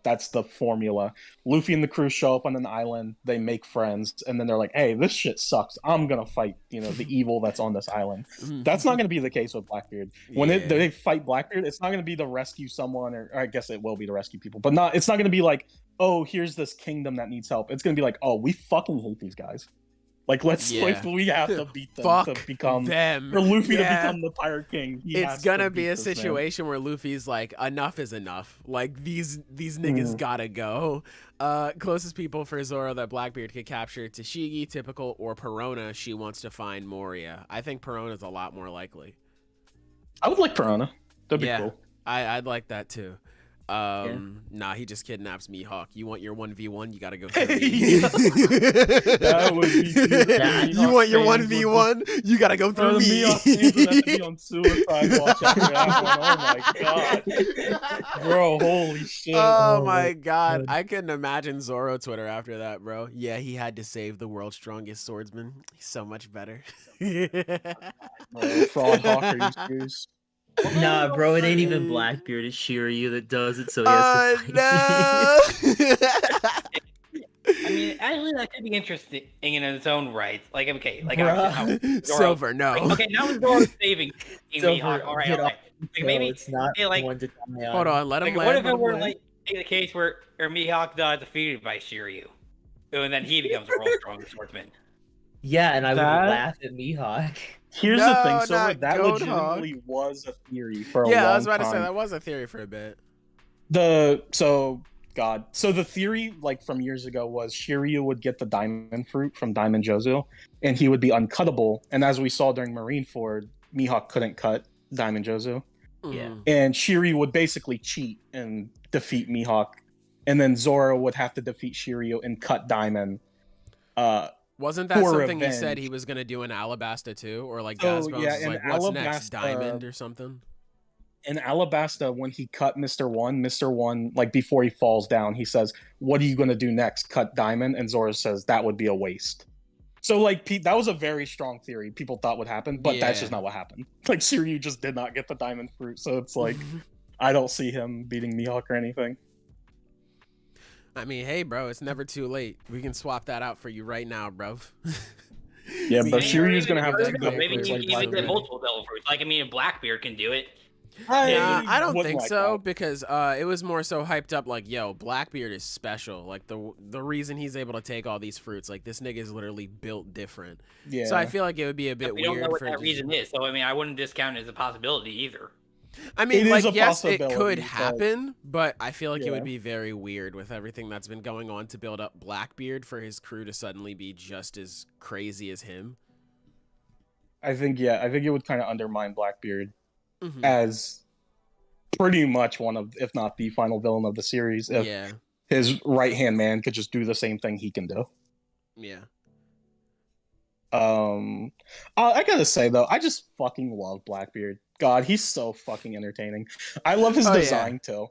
that's the formula. Luffy and the crew show up on an island, they make friends, and then they're like, hey, this shit sucks. I'm gonna fight, the evil that's on this island. That's not gonna be the case with Blackbeard. When they fight Blackbeard, it's not gonna be to rescue someone, or I guess it will be to rescue people, but it's not gonna be like, oh, here's this kingdom that needs help. It's gonna be like, oh, we fucking hate these guys. Like, we have to beat them to become them. For Luffy to become the Pirate King. It's gonna be a situation where Luffy's like, enough is enough. Like, these niggas gotta go. Closest people for Zoro that Blackbeard could capture: Tashigi, Typical, or Perona. She wants to find Moria. I think Perona's a lot more likely. I would like Perona. That'd be cool. I'd like that too. Nah, he just kidnaps Mihawk. You want your 1v1? You gotta go through me. That would be you want your 1v1? You gotta go through me. Mihawk would have to be on suicide watch after that one. Oh my god, bro! Holy shit! Oh my god, I couldn't imagine Zoro Twitter after that, bro. Yeah, he had to save the world's strongest swordsman. He's so much better. Fraud Hawk, are you serious? Nah, bro, it ain't even Blackbeard. It's Shiryu that does it, so he has to fight. No. I mean, actually, that could be interesting in its own right. Like, okay, like Silver, no. Like, okay, now Zoro's saving Mihawk. All right. Like, maybe it's not like, one to die on. Hold on, let him like, land. what if it were like the case where Mihawk defeated by Shiryu, and then he becomes the world's strongest swordsman? Yeah, and I would laugh at Mihawk. Here's the thing, so that legitimately was a theory for a long time. Yeah, I was about to say that was a theory for a bit. So the theory, like, from years ago was Shiryu would get the diamond fruit from Diamond Jozo, and he would be uncuttable. And as we saw during Marineford, Mihawk couldn't cut Diamond Jozo. Yeah. And Shiryu would basically cheat and defeat Mihawk, and then Zoro would have to defeat Shiryu and cut Diamond. Wasn't that something he said he was gonna do in Alabasta too, or like Gasbones is like, what's next, Diamond or something? In Alabasta, when he cut Mr. One, like, before he falls down, he says, "What are you gonna do next? Cut Diamond?" And Zoro says that would be a waste. So, like, that was a very strong theory people thought would happen, but that's just not what happened. Like, Shiryu just did not get the diamond fruit, so it's like, I don't see him beating Mihawk or anything. I mean, hey, bro, it's never too late. We can swap that out for you right now, bro. Yeah, but Shiryu's gonna have to go. Maybe he even get multiple devil fruits. Like, I mean, Blackbeard can do it. I don't think so, because it was more so hyped up like, yo, Blackbeard is special. Like, the reason he's able to take all these fruits, like, this nigga is literally built different. Yeah. So I feel like it would be a bit weird. We don't know what that reason is, so I mean, I wouldn't discount it as a possibility either. I mean, like, yes, it could happen, but I feel like it would be very weird with everything that's been going on to build up Blackbeard for his crew to suddenly be just as crazy as him. I think it would kind of undermine Blackbeard as pretty much one of, if not the final villain of the series, if his right-hand man could just do the same thing he can do. Yeah. I gotta say, though, I just fucking love Blackbeard. God, he's so fucking entertaining. I love his design, too.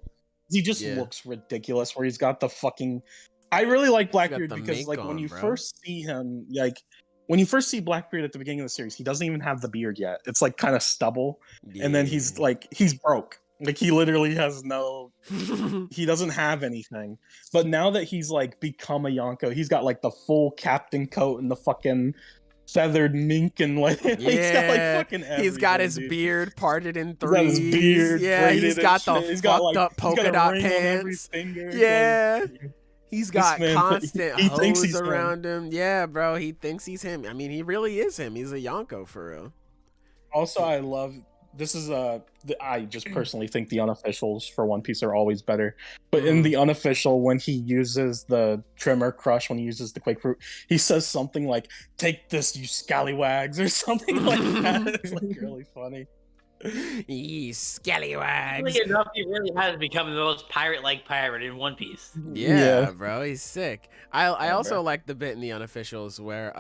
He just looks ridiculous, where he's got the fucking... I really like Blackbeard because, like, when you first see him, like, when you first see Blackbeard at the beginning of the series, he doesn't even have the beard yet. It's, like, kind of stubble. And then he's, like, he's broke. Like he literally has no, he doesn't have anything. But now that he's like become a Yonko, he's got like the full captain coat and the fucking feathered mink and like he's got like fucking everything. He's got his dude. beard parted in He's got threes. his beard He's got the he's fucked got, like, up polka dot pants. Finger. He's got constant he thinks hose he's around him. Yeah, bro, he thinks he's him. I mean, he really is him. He's a Yonko for real. Also, I love this is I just personally think the unofficials for One Piece are always better. But in the unofficial, when he uses the Trimmer Crush, when he uses the Quake Fruit, he says something like, "Take this, you scallywags," or something like that. It's like really funny. Ye scallywags. Really enough, he really has become the most pirate-like pirate in One Piece. Yeah, bro, he's sick. I also like the bit in the unofficials where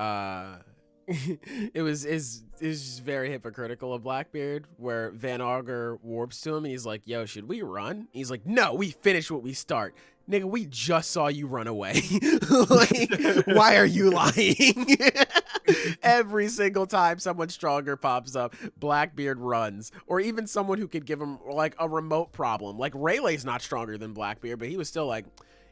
it was just very hypocritical of Blackbeard, where Van Auger warps to him and he's like, "Yo, should we run?" He's like, "No, we finish what we start." Nigga, we just saw you run away. Like, why are you lying? Every single time someone stronger pops up, Blackbeard runs. Or even someone who could give him like a remote problem. Like Rayleigh's not stronger than Blackbeard, but he was still like,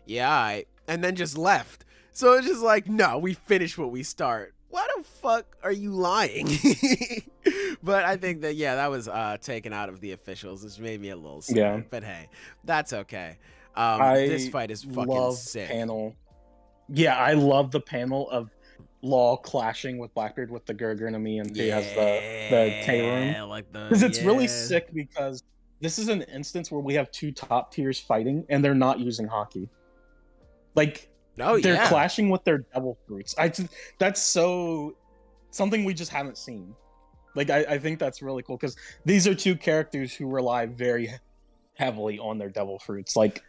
yeah, and then just left. So it's just like, no, we finish what we start. Why the fuck are you lying? But I think that, yeah, that was taken out of the officials, which made me a little sad. Yeah. But hey, that's okay. This fight is fucking love sick. Panel. Yeah, I love the panel of Law clashing with Blackbeard with the Gurgurnami, and he has the K-room. Like because it's really sick because this is an instance where we have two top tiers fighting and they're not using hockey. Like they're clashing with their devil fruits. That's so something we just haven't seen. Like I think that's really cool because these are two characters who rely very heavily on their devil fruits. Like,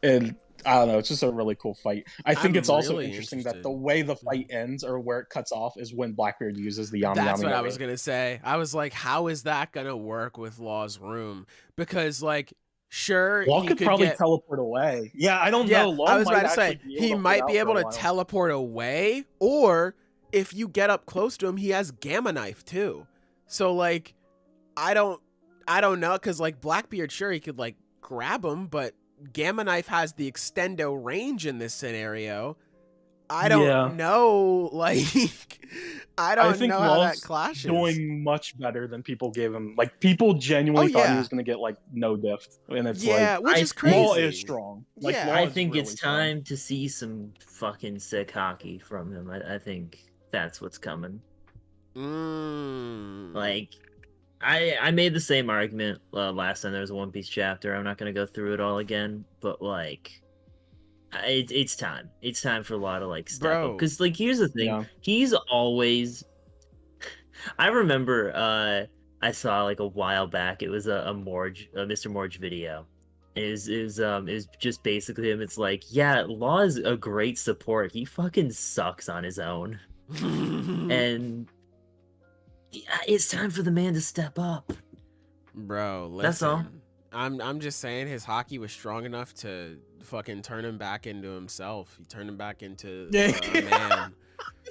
and I don't know, it's just a really cool fight. I think it's also really interesting that the way the fight ends or where it cuts off is when Blackbeard uses the Yami Yami. That's what I was gonna say. I was like, how is that gonna work with Law's room? Because like, sure, Law could probably teleport away. Yeah, I don't know. Law I was about to say he might be able to teleport away, or if you get up close to him, he has Gamma Knife too. So like, I don't know, because like Blackbeard, sure, he could like grab him, but Gamma Knife has the extendo range in this scenario. I don't know, like I think know how that clashes. Doing much better than people gave him. Like people genuinely thought he was gonna get like no diff, and it's which is crazy. Law is strong. Like, I think really it's time to see some fucking sick hockey from him. I think that's what's coming. Like, I made the same argument last time there was a One Piece chapter. I'm not going to go through it all again, but like, it's time. It's time for a lot of like step up. Because like, here's the thing: he's always. I remember I saw like a while back. It was a Mr. Morge video. It was just basically him. It's like, yeah, Law is a great support. He fucking sucks on his own, and. Yeah, it's time for the man to step up. Bro, listen. That's all. I'm just saying his hockey was strong enough to fucking turn him back into himself. He turned him back into a man.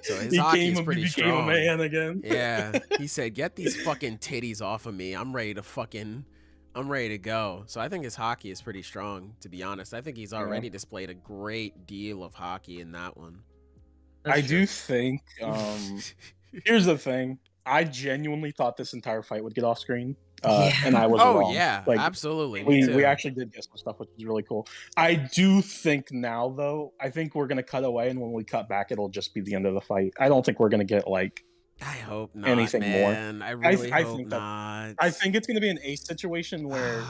So his hockey is pretty strong. He became a man again. Yeah. He said, "Get these fucking titties off of me. I'm ready to go." So I think his hockey is pretty strong, to be honest. I think he's already displayed a great deal of hockey in that one. I do think here's the thing. I genuinely thought this entire fight would get off screen, and I was wrong. Yeah, like, absolutely. We actually did get some stuff, which is really cool. I do think now, though, I think we're gonna cut away, and when we cut back, it'll just be the end of the fight. I don't think we're gonna get like. I hope not. Anything man. more? I really hope not. I think it's gonna be an Ace situation where,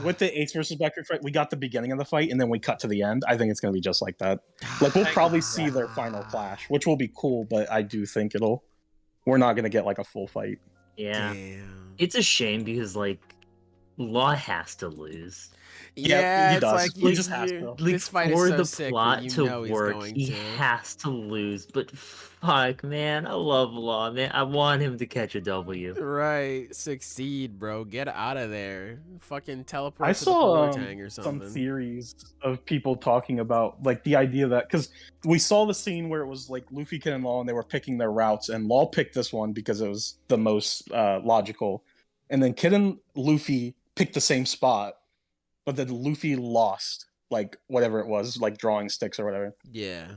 with the Ace versus Blackbeard fight, we got the beginning of the fight, and then we cut to the end. I think it's gonna be just like that. Like we'll probably see their final clash, which will be cool, but I do think we're not going to get like a full fight. Yeah. Damn. It's a shame because like Law has to lose. Yeah, he does. Like, he just has to. Like, this fight for is so the plot to work, he has to lose. But fuck, man, I love Law, man. I want him to catch a W. Right, succeed, bro. Get out of there. Fucking teleport I to saw the Tang or something. Some theories of people talking about like the idea that because we saw the scene where it was like Luffy, Kid, and Law, and they were picking their routes, and Law picked this one because it was the most logical, and then Kid and Luffy picked the same spot, but then Luffy lost, like, whatever it was, like drawing sticks or whatever. Yeah.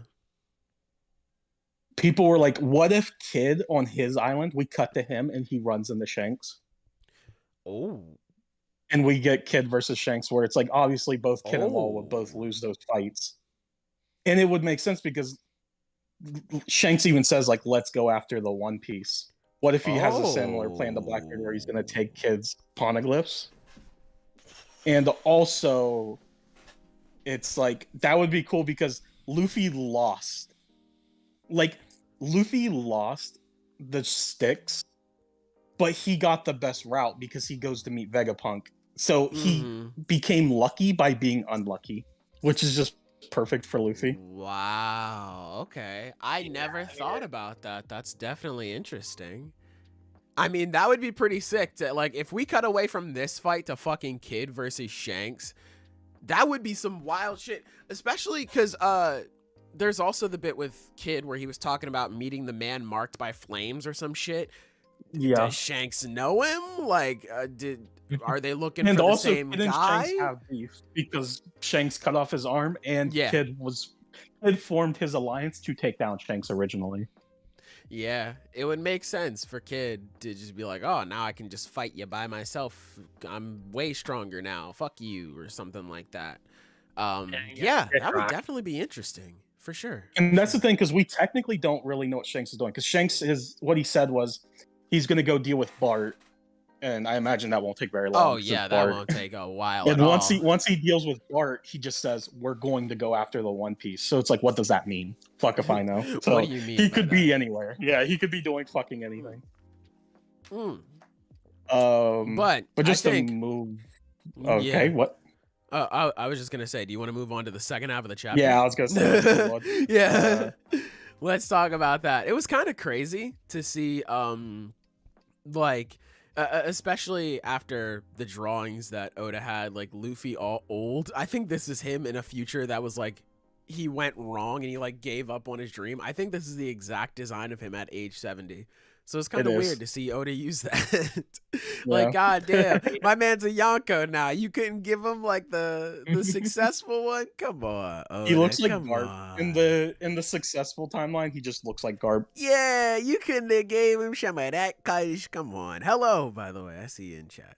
People were like, what if Kid on his island, we cut to him and he runs into Shanks? Oh. And we get Kid versus Shanks, where it's like, obviously both Kid and Law would both lose those fights. And it would make sense because Shanks even says, like, let's go after the One Piece. What if he has a similar plan to Blackbeard where he's going to take Kid's poneglyphs? And also, it's like, that would be cool because Luffy lost. Like, Luffy lost the sticks, but he got the best route because he goes to meet Vegapunk. So he became lucky by being unlucky, which is just perfect for Luffy. Wow. Okay. I never thought about that. That's definitely interesting. I mean, that would be pretty sick to, like, if we cut away from this fight to fucking Kid versus Shanks, that would be some wild shit. Especially because there's also the bit with Kid where he was talking about meeting the man marked by flames or some shit. Yeah. Does Shanks know him? Like, are they looking And for the also, same Kid and guy? Shanks have beef because Shanks cut off his arm, and Yeah. Kid formed his alliance to take down Shanks originally. Yeah, it would make sense for Kid to just be like, oh, now I can just fight you by myself. I'm way stronger now. Fuck you, or something like that. Yeah, that would definitely be interesting, for sure. And that's the thing, because we technically don't really know what Shanks is doing. Because Shanks, what he said was he's going to go deal with Bart, and I imagine that won't take very long. Oh yeah, that won't take a while. And at once he deals with Bart, he just says, "We're going to go after the One Piece." So it's like, what does that mean? Fuck if I know. So what do you mean? He could be anywhere. Yeah, he could be doing fucking anything. But just I think, to move. Okay, yeah. what? I was just gonna say, do you want to move on to the second half of the chapter? Yeah, I was gonna say. Yeah. Let's talk about that. It was kind of crazy to see, like, especially after the drawings that Oda had, like Luffy all old. I think this is him in a future that was like, he went wrong and he like gave up on his dream. I think this is the exact design of him at age 70. So it's kind of weird to see Oda use that. Like, goddamn, my man's a Yonko now. You couldn't give him like the successful one. Come on, Oda, he looks like Garp in the successful timeline. He just looks like Garp. Yeah, you couldn't have gave him some of that. Cause come on. Hello, by the way, I see you in chat.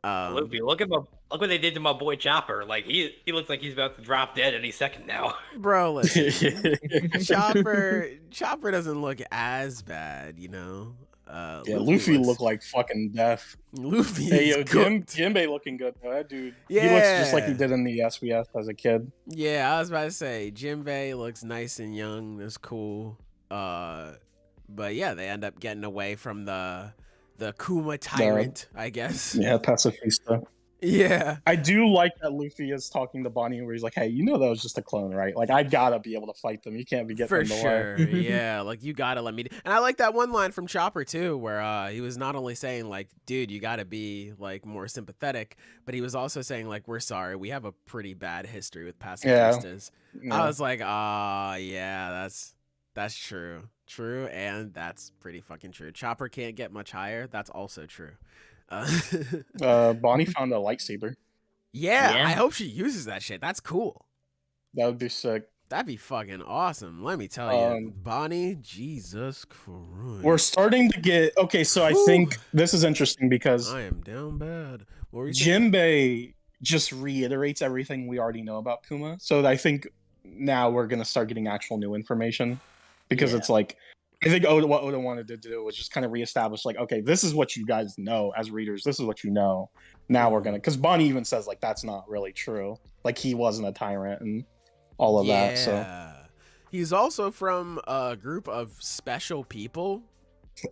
Luffy, look what they did to my boy Chopper. Like he looks like he's about to drop dead any second now. Bro, listen, Chopper doesn't look as bad, you know. Yeah, Luffy looked like fucking death. Luffy, hey, yo, Jinbei looking good though. That dude, he looks just like he did in the SBS as a kid. Yeah, I was about to say Jinbei looks nice and young. That's cool. But yeah, they end up getting away from the Kuma tyrant, I guess. Yeah, pacifista. Yeah. I do like that Luffy is talking to Bonnie where he's like, hey, you know that was just a clone, right? Like, I gotta be able to fight them. You can't be getting in the way. Yeah, like, you gotta let me and I like that one line from Chopper, too, where he was not only saying, like, dude, you gotta be, like, more sympathetic, but he was also saying, like, we're sorry. We have a pretty bad history with pacifistas. Yeah. I was like, yeah, that's true. True, and that's pretty fucking true. Chopper can't get much higher. That's also true. Bonnie found a lightsaber. Yeah, I hope she uses that shit. That's cool. That would be sick. That'd be fucking awesome. Let me tell you, Bonnie, Jesus Christ. We're starting to get okay. So I think this is interesting because I am down bad. Jinbei just reiterates everything we already know about Kuma. So I think now we're gonna start getting actual new information because it's like. I think what Oda wanted to do was just kind of reestablish, like, okay, this is what you guys know as readers. This is what you know. Now we're going to... Because Bonnie even says, like, that's not really true. Like, he wasn't a tyrant and all of that, so... He's also from a group of special people.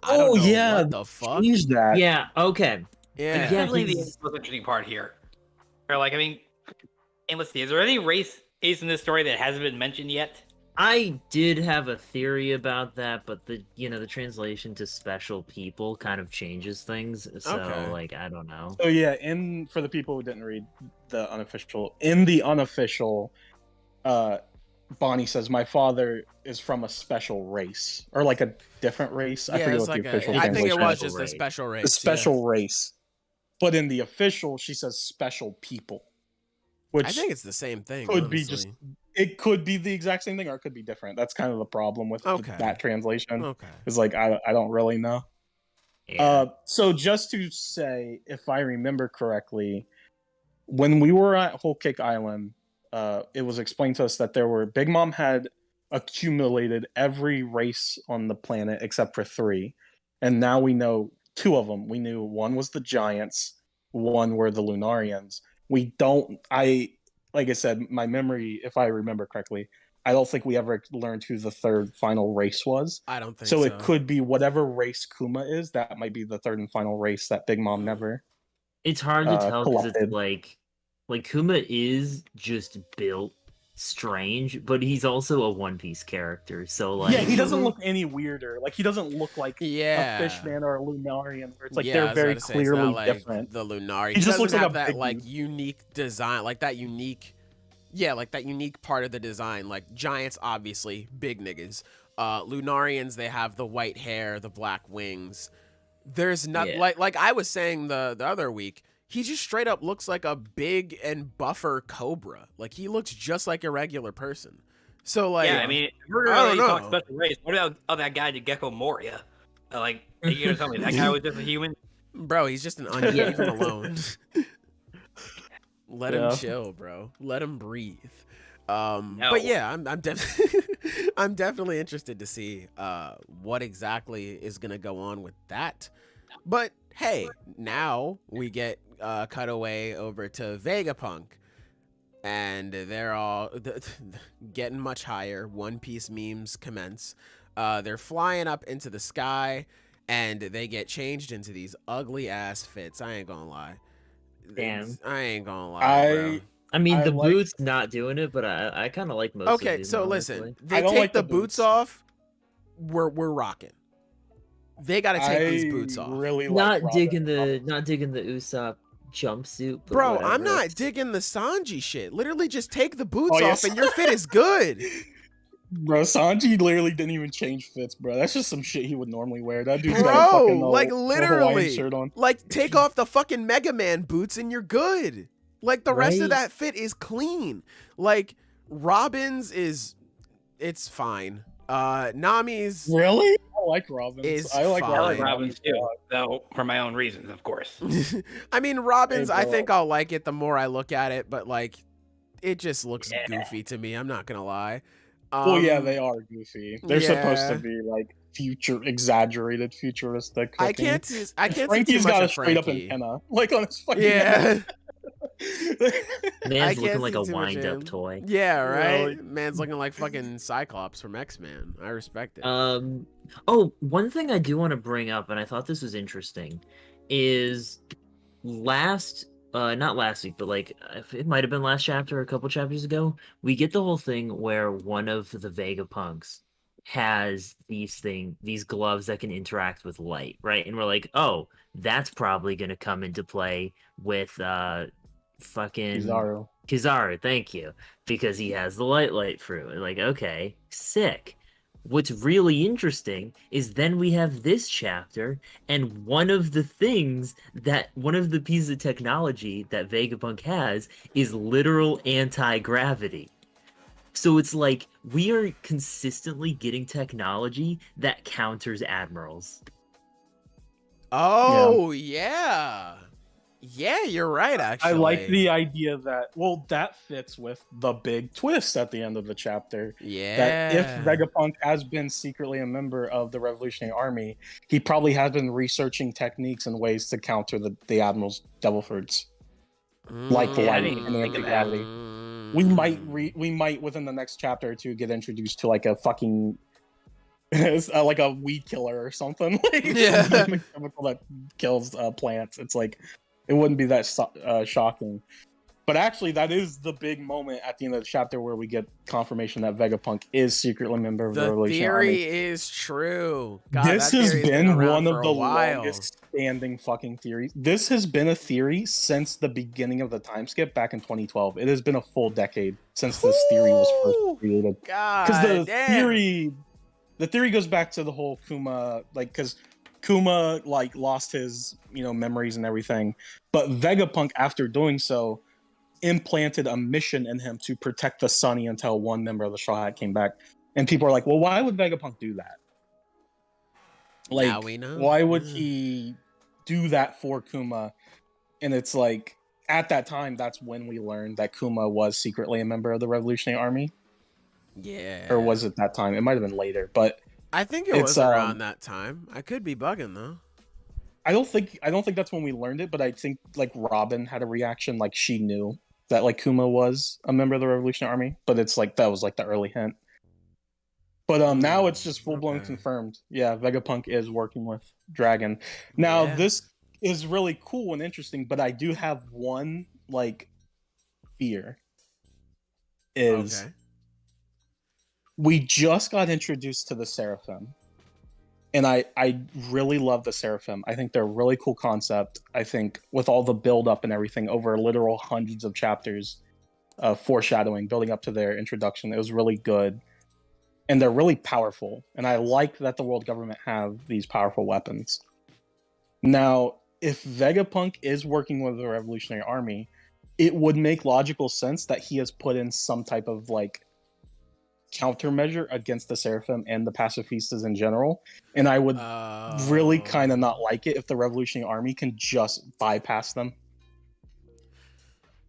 I don't know what the fuck? Change that. Yeah, okay. Yeah. Definitely the most interesting part here. Or, like, I mean... And let's see, is there any race in this story that hasn't been mentioned yet? I did have a theory about that, but the translation to special people kind of changes things. So like, I don't know. So yeah, for the people who didn't read the unofficial, Bonnie says, my father is from a special race or like a different race. I forget what the official I think it was just race. a special race. A special race. But in the official, she says special people. Which I think it's the same thing. Could honestly. be just. It could be the exact same thing, or it could be different. That's kind of the problem with that translation. Okay. It's like I don't really know. Yeah. So just to say, if I remember correctly, when we were at Whole Cake Island, it was explained to us that Big Mom had accumulated every race on the planet except for 3, and now we know 2 of them. We knew one was the Giants, one were the Lunarians. Like I said, my memory, if I remember correctly, I don't think we ever learned who the 3rd final race was. I don't think so. So it could be whatever race Kuma is. That might be the 3rd and final race that Big Mom never. It's hard to tell because it's collected. like Kuma is just built strange, but he's also a One Piece character. So like, yeah, he doesn't look any weirder. Like he doesn't look like a Fishman or a Lunarian. Where it's like they're very clearly different. The Lunari. He just looks like have a that big unique design, like that unique part of the design. Like Giants, obviously big niggas. Lunarians, they have the white hair, the black wings. There's not like I was saying the other week. He just straight up looks like a big and buffer cobra. Like he looks just like a regular person. So like, yeah, I mean, we're really talking special race. What about that guy, the Gecko Moria? Like, you gonna tell me that guy was just a human? Bro, he's just an onion. Leave him alone. Let him chill, bro. Let him breathe. But yeah, I'm definitely interested to see what exactly is gonna go on with that. But hey, now we get cut away over to Vegapunk, and they're all getting much higher. One Piece memes commence. They're flying up into the sky, and they get changed into these ugly ass fits. I ain't gonna lie. Damn. I ain't gonna lie, bro. I mean, the boots not doing it, but I kind of like most. Okay, of these, so honestly. listen, they take the boots off. We're rocking. They gotta take these boots off. Really not digging the Usopp jumpsuit, but bro. whatever. I'm not digging the Sanji shit. Literally, just take the boots off, and your fit is good. Bro, Sanji literally didn't even change fits, bro. That's just some shit he would normally wear. That dude's got a fucking like Hawaiian literally, shirt on. like take off the fucking Mega Man boots, and you're good. Like the rest of that fit is clean. Like Robin's it's fine. Nami's really? I like Robin's. I like Robin's too, though, for my own reasons, of course. I mean, Robin's, Hey, I think I'll like it the more I look at it, but like, it just looks goofy to me. I'm not gonna lie. Well, yeah, they are goofy. They're supposed to be like exaggerated, futuristic. I can't Frankie's see too much got a of straight up Frankie. antenna, like on his fucking Yeah. Man's looking like a wind-up toy. Yeah, right. Really? Man's looking like fucking Cyclops from X-Men. I respect it. Oh, one thing I do want to bring up, and I thought this was interesting, is not last week, but like it might have been last chapter, or a couple chapters ago, we get the whole thing where one of the Vegapunks has these gloves that can interact with light, right? And we're like, oh, that's probably gonna come into play with fucking Kizaru, thank you, because he has the light fruit. Like, okay, sick. What's really interesting is then we have this chapter, and one of the pieces of technology that Vegapunk has is literal anti-gravity. So it's like we are consistently getting technology that counters admirals. Oh, yeah. Yeah, you're right, actually. I like the idea that fits with the big twist at the end of the chapter. Yeah. That if Vegapunk has been secretly a member of the Revolutionary Army, he probably has been researching techniques and ways to counter the Admiral's devil fruits. Like the light and anti-gravity. We might within the next chapter or two get introduced to like a fucking like a weed killer or something. Like, some chemical that kills plants. It's like it wouldn't be that shocking. But actually, that is the big moment at the end of the chapter where we get confirmation that Vegapunk is secretly a member of the Revolutionary Army. The theory is true. God, this has been one of the while. longest standing fucking theories. This has been a theory since the beginning of the time skip back in 2012. It has been a full decade since this theory was first created. God, Because the theory goes back to the whole Kuma, like, because Kuma like lost his memories and everything, but Vegapunk after doing so implanted a mission in him to protect the Sunny until one member of the Straw Hat came back. And people are like, well, why would Vegapunk do that? Like, now we know. Why would he do that for Kuma? And it's like, at that time, that's when we learned that Kuma was secretly a member of the Revolutionary Army. Yeah. Or was it that time? It might have been later, but I think it was around that time. I could be bugging though. I don't think that's when we learned it, but I think like Robin had a reaction, like she knew that like Kuma was a member of the Revolutionary Army, but it's like that was like the early hint. But now it's just full blown confirmed. Yeah, Vegapunk is working with Dragon. Now this is really cool and interesting, but I do have one like fear. Is we just got introduced to the Seraphim. And I really love the Seraphim. I think they're a really cool concept. I think with all the build up and everything over literal hundreds of chapters of foreshadowing, building up to their introduction, it was really good. And they're really powerful. And I like that the world government have these powerful weapons. Now, if Vegapunk is working with the Revolutionary Army, it would make logical sense that he has put in some type of like countermeasure against the Seraphim and the pacifistas in general, and I would really kind of not like it if the Revolutionary Army can just bypass them.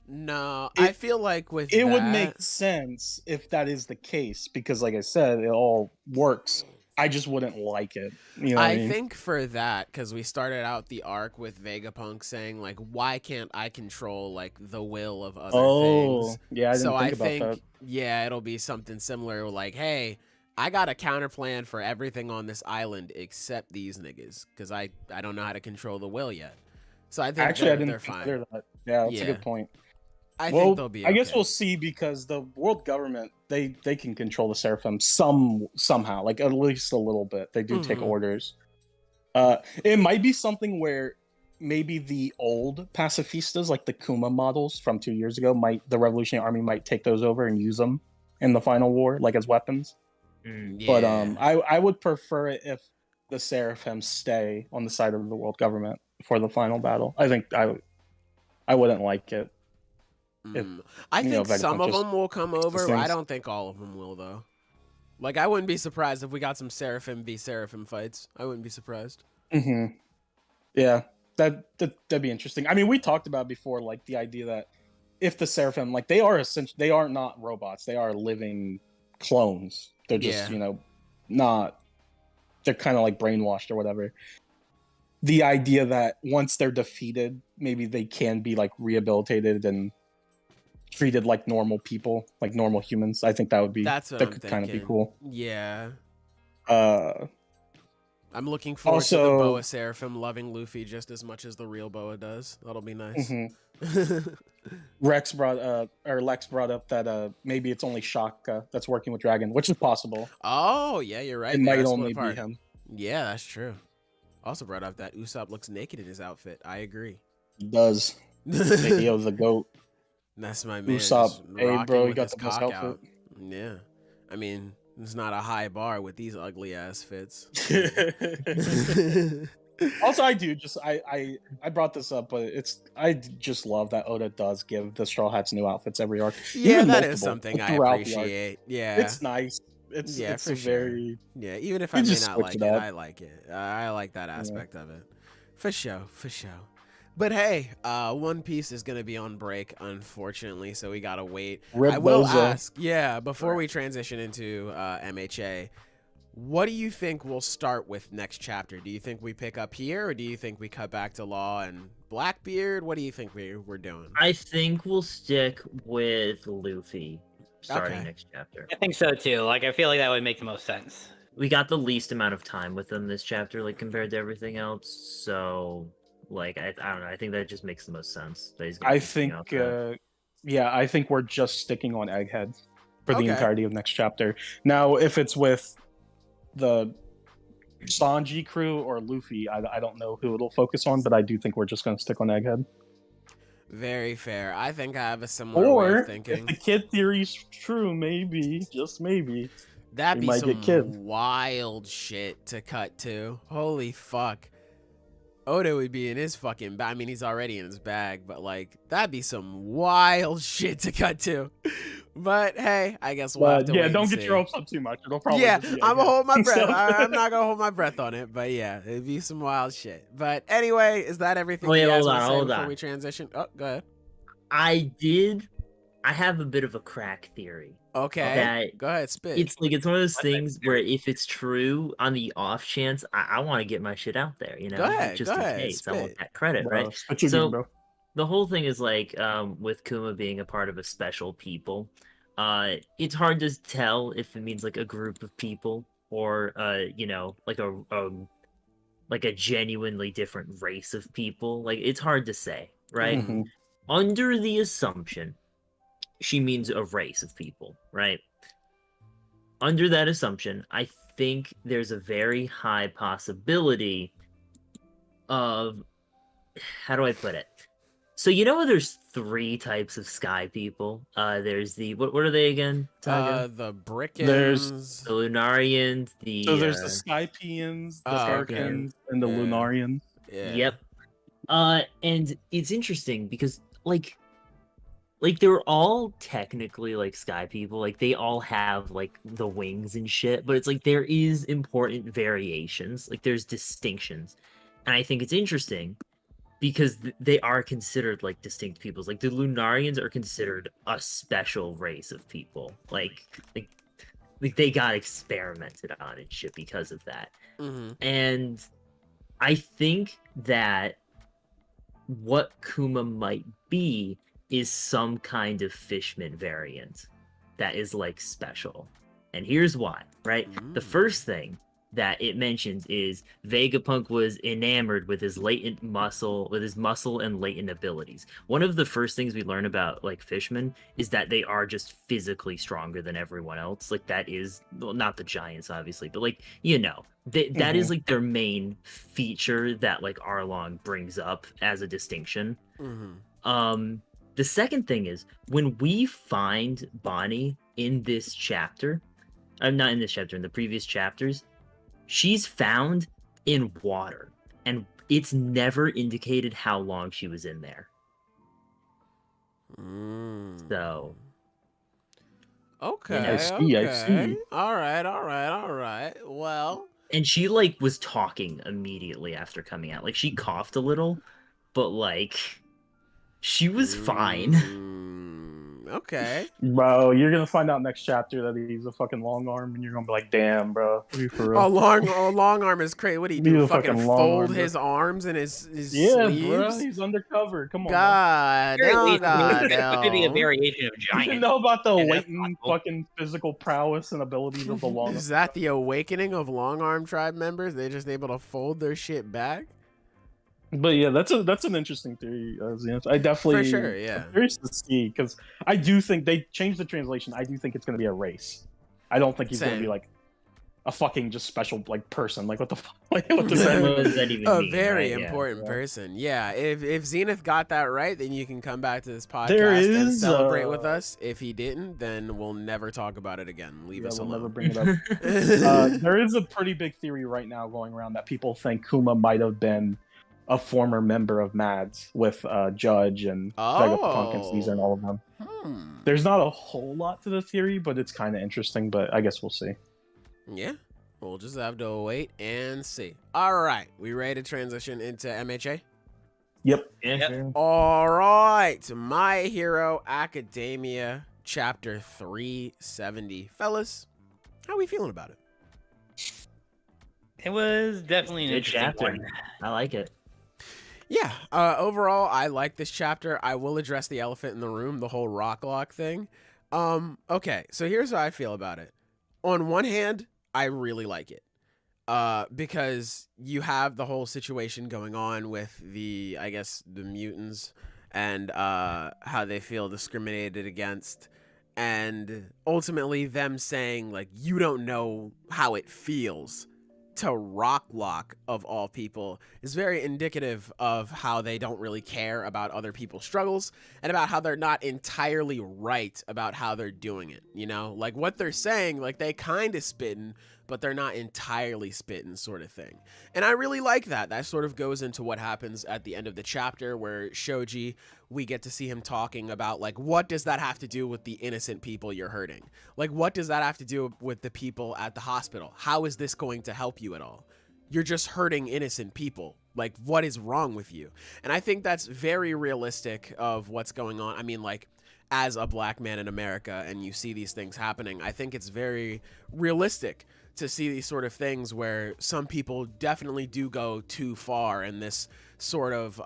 No, I feel like with it would make sense if that is the case, because like I said, it all works. I just wouldn't like it. You know I think for that, because we started out the arc with Vegapunk saying like, why can't I control like the will of other things? Yeah, I didn't think about that. Yeah, it'll be something similar like, hey, I got a counter plan for everything on this island except these niggas, because I don't know how to control the will yet. So I think actually they're fine. That. Yeah, that's a good point. I think they'll be okay. I guess we'll see, because the world government, they can control the Seraphim somehow, like at least a little bit. They do take orders. It might be something where maybe the old pacifistas, like the Kuma models from 2 years ago, the Revolutionary Army might take those over and use them in the final war, like as weapons. But I would prefer it if the Seraphim stay on the side of the world government for the final battle. I think I wouldn't like it. I think some of them will come over. I don't think all of them will, though. Like, I wouldn't be surprised if we got some Seraphim v Seraphim fights. I wouldn't be surprised. Yeah, that'd be interesting. I mean, we talked about before, like the idea that if the Seraphim, like they are not robots. They are living clones. They're just not. They're kind of like brainwashed or whatever. The idea that once they're defeated, maybe they can be like rehabilitated and treated like normal people, like normal humans. I think that could kind of be cool. Yeah. I'm looking forward to the Boa Seraphim loving Luffy just as much as the real Boa does. That'll be nice. Lex brought up that maybe it's only Shaka that's working with Dragon, which is possible. Oh yeah, you're right. It might only be him. Yeah, that's true. Also brought up that Usopp looks naked in his outfit. I agree. He does. Yo, the goat. That's my man. Usopp, hey bro, you got the best outfit. Out. Yeah, I mean, it's not a high bar with these ugly ass fits. Also, I brought this up, but I just love that Oda does give the Straw Hats new outfits every arc. Yeah, that is something I appreciate. Yeah, it's nice. It's a very even if I may not like it, I like it. I like that aspect of it. For sure. But hey, One Piece is gonna be on break, unfortunately, so we gotta wait. I will ask, before we transition into MHA, what do you think we'll start with next chapter? Do you think we pick up here, or do you think we cut back to Law and Blackbeard? What do you think we're doing? I think we'll stick with Luffy starting next chapter. I think so too. Like, I feel like that would make the most sense. We got the least amount of time with them this chapter, like compared to everything else. So, like, I don't know. I think that just makes the most sense. I think we're just sticking on Egghead for the entirety of next chapter. Now, if it's with the Sanji crew or Luffy, I don't know who it'll focus on, but I do think we're just going to stick on Egghead. Very fair. I think I have a similar way of thinking. If the kid theory's true, maybe, just maybe, That'd He be might some get killed. wild shit to cut to. Holy fuck. Oda would be in his fucking bag. I mean, he's already in his bag, but like, that'd be some wild shit to cut to. But hey, I guess we'll have to wait don't and get see. your hopes up too much. It'll probably Yeah, just be I'm gonna hold my breath. So- I'm not gonna hold my breath on it, but yeah, it'd be some wild shit. But anyway, is that everything Wait, you guys hold want to on, say hold before on. we transition? Oh, go ahead. I have a bit of a crack theory. Okay, That go ahead, spit. It's like it's one of those What's that things where if it's true, on the off chance, I want to get my shit out there, you know, Go ahead, just go in ahead, case. I want spit. that credit, Bro, right? spit your So- game, bro. The whole thing is like with Kuma being a part of a special people, it's hard to tell if it means like a group of people or you know, like a genuinely different race of people. Like it's hard to say, right? Mhm. Under the assumption she means a race of people, right? Under that assumption, I think there's a very high possibility of, how do I put it? So you know there's 3 types of sky people. There's the what are they again? Tyga? The Brickens. There's- The Lunarians, the So there's the Skypeans, the Oh, Sparkans, and the Yeah. Lunarians. yeah. Yep. And it's interesting because like they're all technically like sky people. Like they all have like the wings and shit, but it's like there is important variations. Like there's distinctions. And I think it's interesting because they are considered like distinct peoples. Like the Lunarians are considered a special race of people. Like they got experimented on and shit because of that. Mm-hmm. And I think that what Kuma might be is some kind of Fishman variant that is like special. And here's why, right? The first thing that it mentions is Vegapunk was enamored with his muscle and latent abilities. One of the first things we learn about like Fishmen is that they are just physically stronger than everyone else. Like that is, well, not the giants obviously, but like, you know, that is like their main feature that like Arlong brings up as a distinction. Mm-hmm. The second thing is when we find Bonnie in this chapter, I'm not in this chapter, in the previous chapters, she's found in water, and it's never indicated how long she was in there. So, Okay. I see, I okay. see. All right. Well, and she like was talking immediately after coming out. Like she coughed a little, but like she was fine. Okay. Bro, you're gonna find out next chapter that he's a fucking long arm, and you're gonna be like, "Damn, bro, are you for real?" long arm is crazy. What do you He's do? a Fucking fucking long fold arm, his arms and his Yeah, sleeves? bro, he's undercover. Come on, God, Very no, least, God, it could be a no. variation of man. giant. You know about the Yeah, that's latent possible. fucking physical prowess and abilities of the long Is that the awakening of long arm tribe members? They're just able to fold their shit back? But yeah, that's an interesting theory, Zenith. I definitely For sure, yeah. I'm curious to see because I do think they changed the translation. I do think it's gonna be a race. I don't think he's gonna Same. be like a fucking just special like person. Like what the fuck? Like what does What that mean? does that even A mean, very right? Yeah. important person. Yeah, if Zenith got that right, then you can come back to this podcast There and is, celebrate with us. If he didn't, then we'll never talk about it again. Leave Yeah, us we'll alone. never bring it up. There is a pretty big theory right now going around that people think Kuma might have been a former member of Mads with Judge and Vegapunk and Caesar and all of them. There's not a whole lot to the theory, but it's kind of interesting. But I guess we'll see. Yeah, we'll just have to wait and see. All right, we ready to transition into MHA? Yep. Yeah, Yep. sure. All right, My Hero Academia, chapter 370. Fellas, how we feeling about it? It was definitely an Good interesting chapter. one. I like it. Yeah, overall, I like this chapter. I will address the elephant in the room, the whole rock lock thing. Okay, so here's how I feel about it. On one hand, I really like it. Because you have the whole situation going on with the mutants and how they feel discriminated against, and ultimately them saying like, you don't know how it feels to rock lock of all people is very indicative of how they don't really care about other people's struggles and about how they're not entirely right about how they're doing it. You know, like what they're saying, like they kind of spitting, but they're not entirely spitting, sort of thing. And I really like that. That sort of goes into what happens at the end of the chapter where Shoji, we get to see him talking about like, what does that have to do with the innocent people you're hurting? Like, what does that have to do with the people at the hospital? How is this going to help you at all? You're just hurting innocent people. Like, what is wrong with you? And I think that's very realistic of what's going on. I mean, like, as a black man in America and you see these things happening, I think it's very realistic to see these sort of things where some people definitely do go too far in this sort of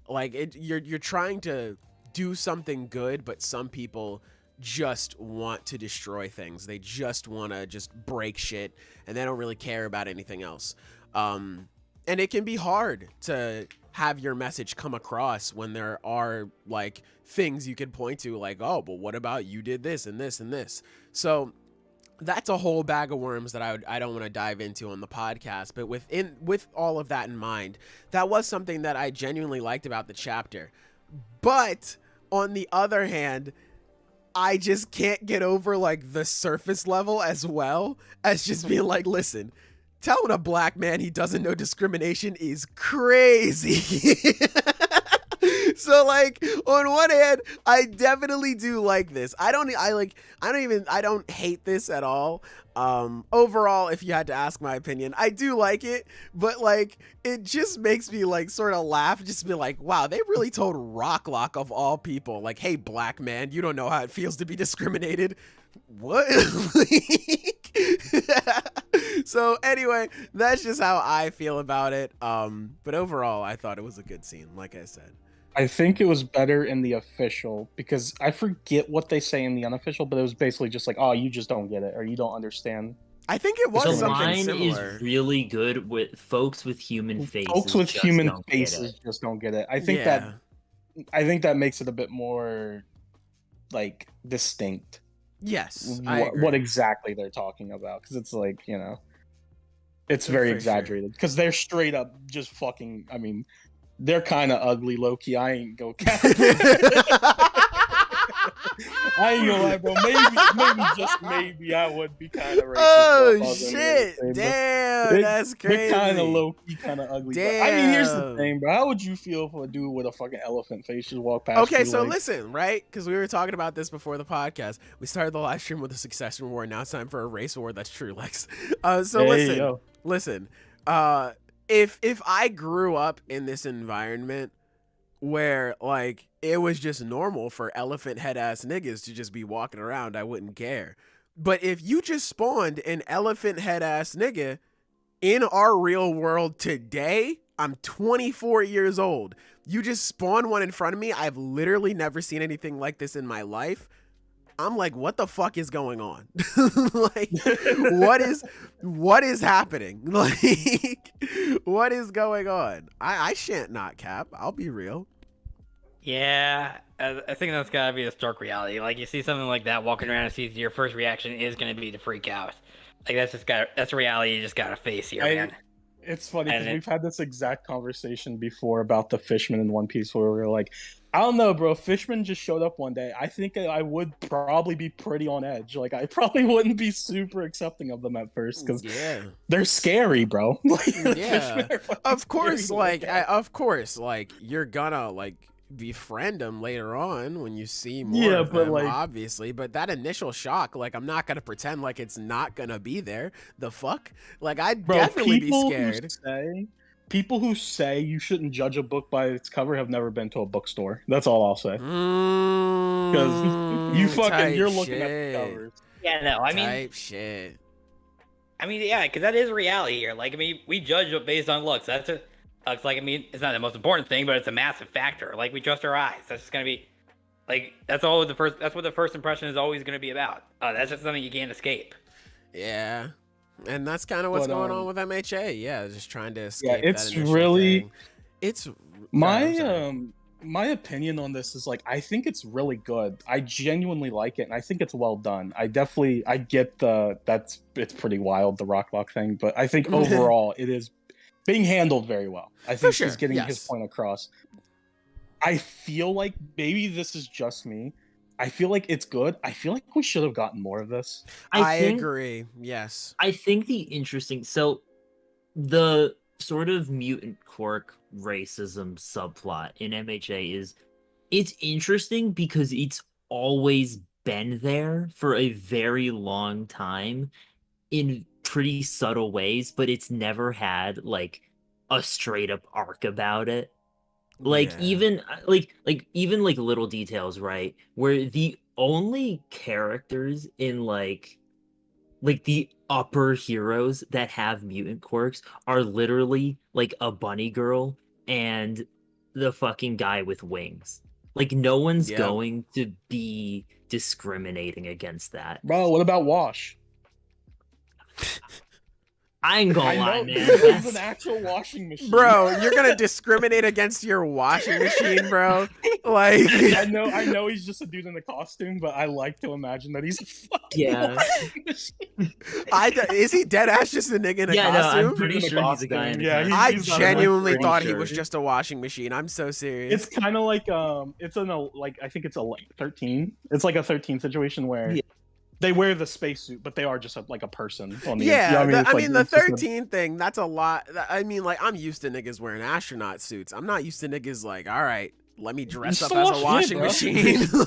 you're trying to do something good, but some people just want to destroy things. They just want to just break shit and they don't really care about anything else. And it can be hard to have your message come across when there are like things you could point to like, oh, but what about you did this and this and this? So that's a whole bag of worms that I don't want to dive into on the podcast. But with all of that in mind, that was something that I genuinely liked about the chapter. But on the other hand, I just can't get over like the surface level as well as just being like, listen, telling a black man he doesn't know discrimination is crazy. So like on one hand, I definitely do like this. I don't hate this at all. Overall, if you had to ask my opinion, I do like it, but like it just makes me like sort of laugh, just be like, wow, they really told Rocklock of all people, like, hey, black man, you don't know how it feels to be discriminated. What? So anyway, that's just how I feel about it. But overall, I thought it was a good scene, like I said. I think it was better in the official because I forget what they say in the unofficial, but it was basically just like, oh, you just don't get it or you don't understand. I think it was the something line similar. is really good with folks with human faces. Folks with just human don't faces get it. just don't get it. I think that makes it a bit more like distinct. Yes, what exactly they're talking about, because it's like, you know, it's very exaggerated because they're straight up just fucking. I mean, they're kind of ugly, low key. I ain't go cap. I ain't gonna lie, bro. Maybe just maybe I would be kind of racist. Oh shit! Damn, that's crazy. They're kind of low key, kind of ugly. Damn. I mean, here's the thing, bro. How would you feel if a dude with a fucking elephant face just walked past? Okay, you, so like... listen, right? Because we were talking about this before the podcast. We started the live stream with a succession war. Now it's time for a race war. That's true, Lex. Listen. If I grew up in this environment where like it was just normal for elephant head ass niggas to just be walking around, I wouldn't care. But if you just spawned an elephant head ass nigga in our real world today, I'm 24 years old. You just spawned one in front of me. I've literally never seen anything like this in my life. I'm like, what the fuck is going on? Like, what is happening? Like, what is going on? I shan't not cap. I'll be real. Yeah, I think that's gotta be a stark reality. Like, you see something like that walking around and see your first reaction is gonna be to freak out. Like, that's a reality you just gotta face here, man. It's funny because we've had this exact conversation before about the Fishman in One Piece, where we were like, I don't know, bro. Fishman just showed up one day. I think I would probably be pretty on edge. Like, I probably wouldn't be super accepting of them at first because they're scary, bro. Like, of course, like you're gonna like befriend them later on when you see more of them, like, obviously, but that initial shock, like, I'm not gonna pretend like it's not gonna be there. The fuck, like, I'd definitely be scared. People who say you shouldn't judge a book by its cover have never been to a bookstore. That's all I'll say. Because you're looking at the covers. Yeah, no, I mean, type shit. I mean, yeah, because that is reality here. Like, I mean, we judge based on looks. Looks, like, I mean, it's not the most important thing, but it's a massive factor. Like, we trust our eyes. That's just gonna be, like, that's what the first impression is always gonna be about. That's just something you can't escape. Yeah. And that's kind of what's going on with MHA. Yeah, just trying to escape. Yeah, it's that really thing. It's my my opinion on this is like, I think it's really good. I genuinely like it, and I think it's well done. I get it's pretty wild, the rock lock thing, but I think overall it is being handled very well. I think he's getting his point across. I feel like maybe this is just me. I feel like it's good. I feel like we should have gotten more of this. I agree. Yes. I think the sort of mutant quirk racism subplot in MHA it's interesting because it's always been there for a very long time in pretty subtle ways, but it's never had like a straight up arc about it. Like even little details, right? Where the only characters in like the upper heroes that have mutant quirks are literally like a bunny girl and the fucking guy with wings. Like no one's going to be discriminating against that. Bro, what about Wash? I ain't gonna lie, man. It's an actual washing machine. Bro, you're gonna discriminate against your washing machine, bro? Like, I know he's just a dude in a costume, but I like to imagine that he's a fucking washing machine. Is he dead ass just a nigga in a costume? No, I'm pretty sure he's a guy in a costume. I genuinely thought he was just a washing machine. I'm so serious. It's kind of like I think it's a 13. It's like a 13 situation where they wear the spacesuit, but they are just like a person on the the 13 thing, that's a lot. I mean, like, I'm used to niggas wearing astronaut suits. I'm not used to niggas like, all right, let me dress up as a washing machine. Bro,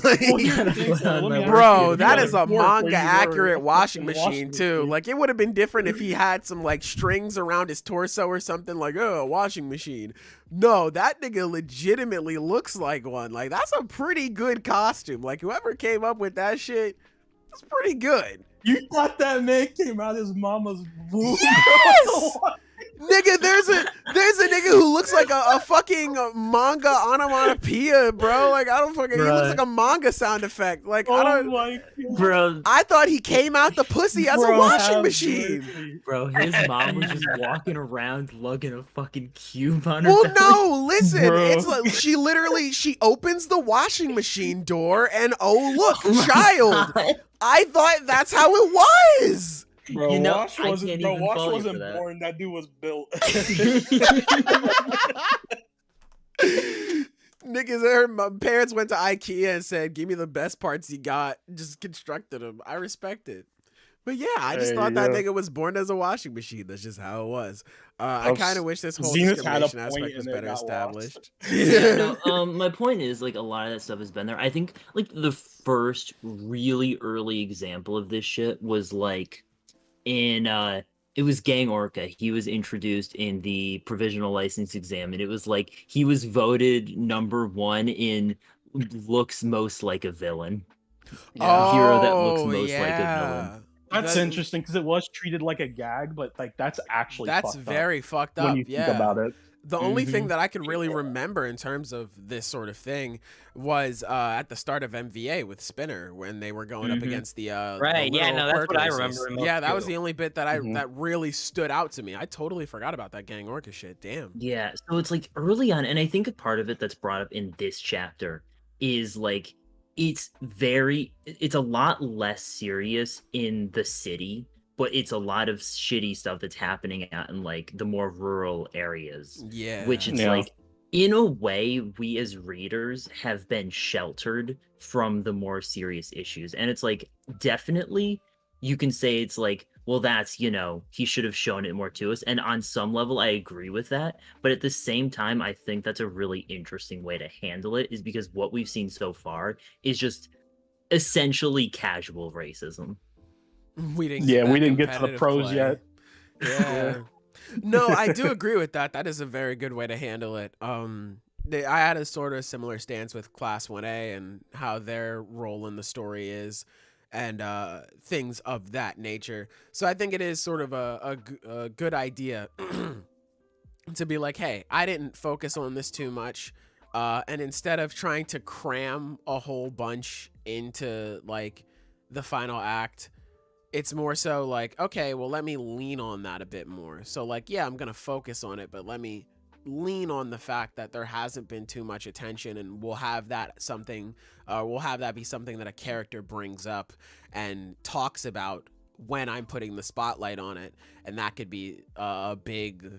that is a manga accurate washing machine too. Like, it would have been different if he had some like strings around his torso or something, like, oh, a washing machine. No, that nigga legitimately looks like one. Like, that's a pretty good costume. Like, whoever came up with that shit, that's pretty good. You thought that man came out his mama's womb? Yes! Nigga, there's a nigga who looks like a fucking manga onomatopoeia, bro. Like, I don't fucking. He looks like a manga sound effect. Like, bro. I thought he came out the pussy as a washing machine. Bro, his mom was just walking around lugging a fucking cube on her. Well, back. no, listen. It's like she opens the washing machine door and oh look, child. I thought that's how it was. Bro, Wash wasn't born. That dude was built. Niggas, my parents went to IKEA and said, give me the best parts you got. Just constructed them. I respect it. But yeah, I just thought that nigga was born as a washing machine. That's just how it was. I kind of wish this whole Zenith discrimination aspect was better established. My point is, like, a lot of that stuff has been there. I think, like, the first really early example of this shit was, like, it was Gang Orca. He was introduced in the provisional license exam, and it was like he was voted #1 in looks most like a villain. Hero that looks most like a villain. That's interesting because it was treated like a gag, but like that's very fucked up when you think about it. The only thing that I can really remember in terms of this sort of thing was at the start of MVA with Spinner when they were going up against the that's what I remember. Yeah, that was the only bit that that really stood out to me. I totally forgot about that Gang Orca shit. Damn. Yeah, so it's like early on, and I think a part of it that's brought up in this chapter is like it's a lot less serious in the city, but it's a lot of shitty stuff that's happening out in like the more rural areas. Yeah. Which it's like, in a way, we as readers have been sheltered from the more serious issues. And it's like, definitely, you can say it's like, well, that's, he should have shown it more to us. And on some level, I agree with that. But at the same time, I think that's a really interesting way to handle it, is because what we've seen so far is just essentially casual racism. We didn't get to the pros yet. Yeah. No, I do agree with that. That is a very good way to handle it. I had a sort of similar stance with Class 1A and how their role in the story is, and things of that nature. So I think it is sort of a good idea to be like, hey, I didn't focus on this too much, and instead of trying to cram a whole bunch into like the final act, it's more so like, okay, well, let me lean on that a bit more. So like, yeah, I'm gonna focus on it, but let me lean on the fact that there hasn't been too much attention, and we'll have that be something that a character brings up and talks about when I'm putting the spotlight on it, and that could be a big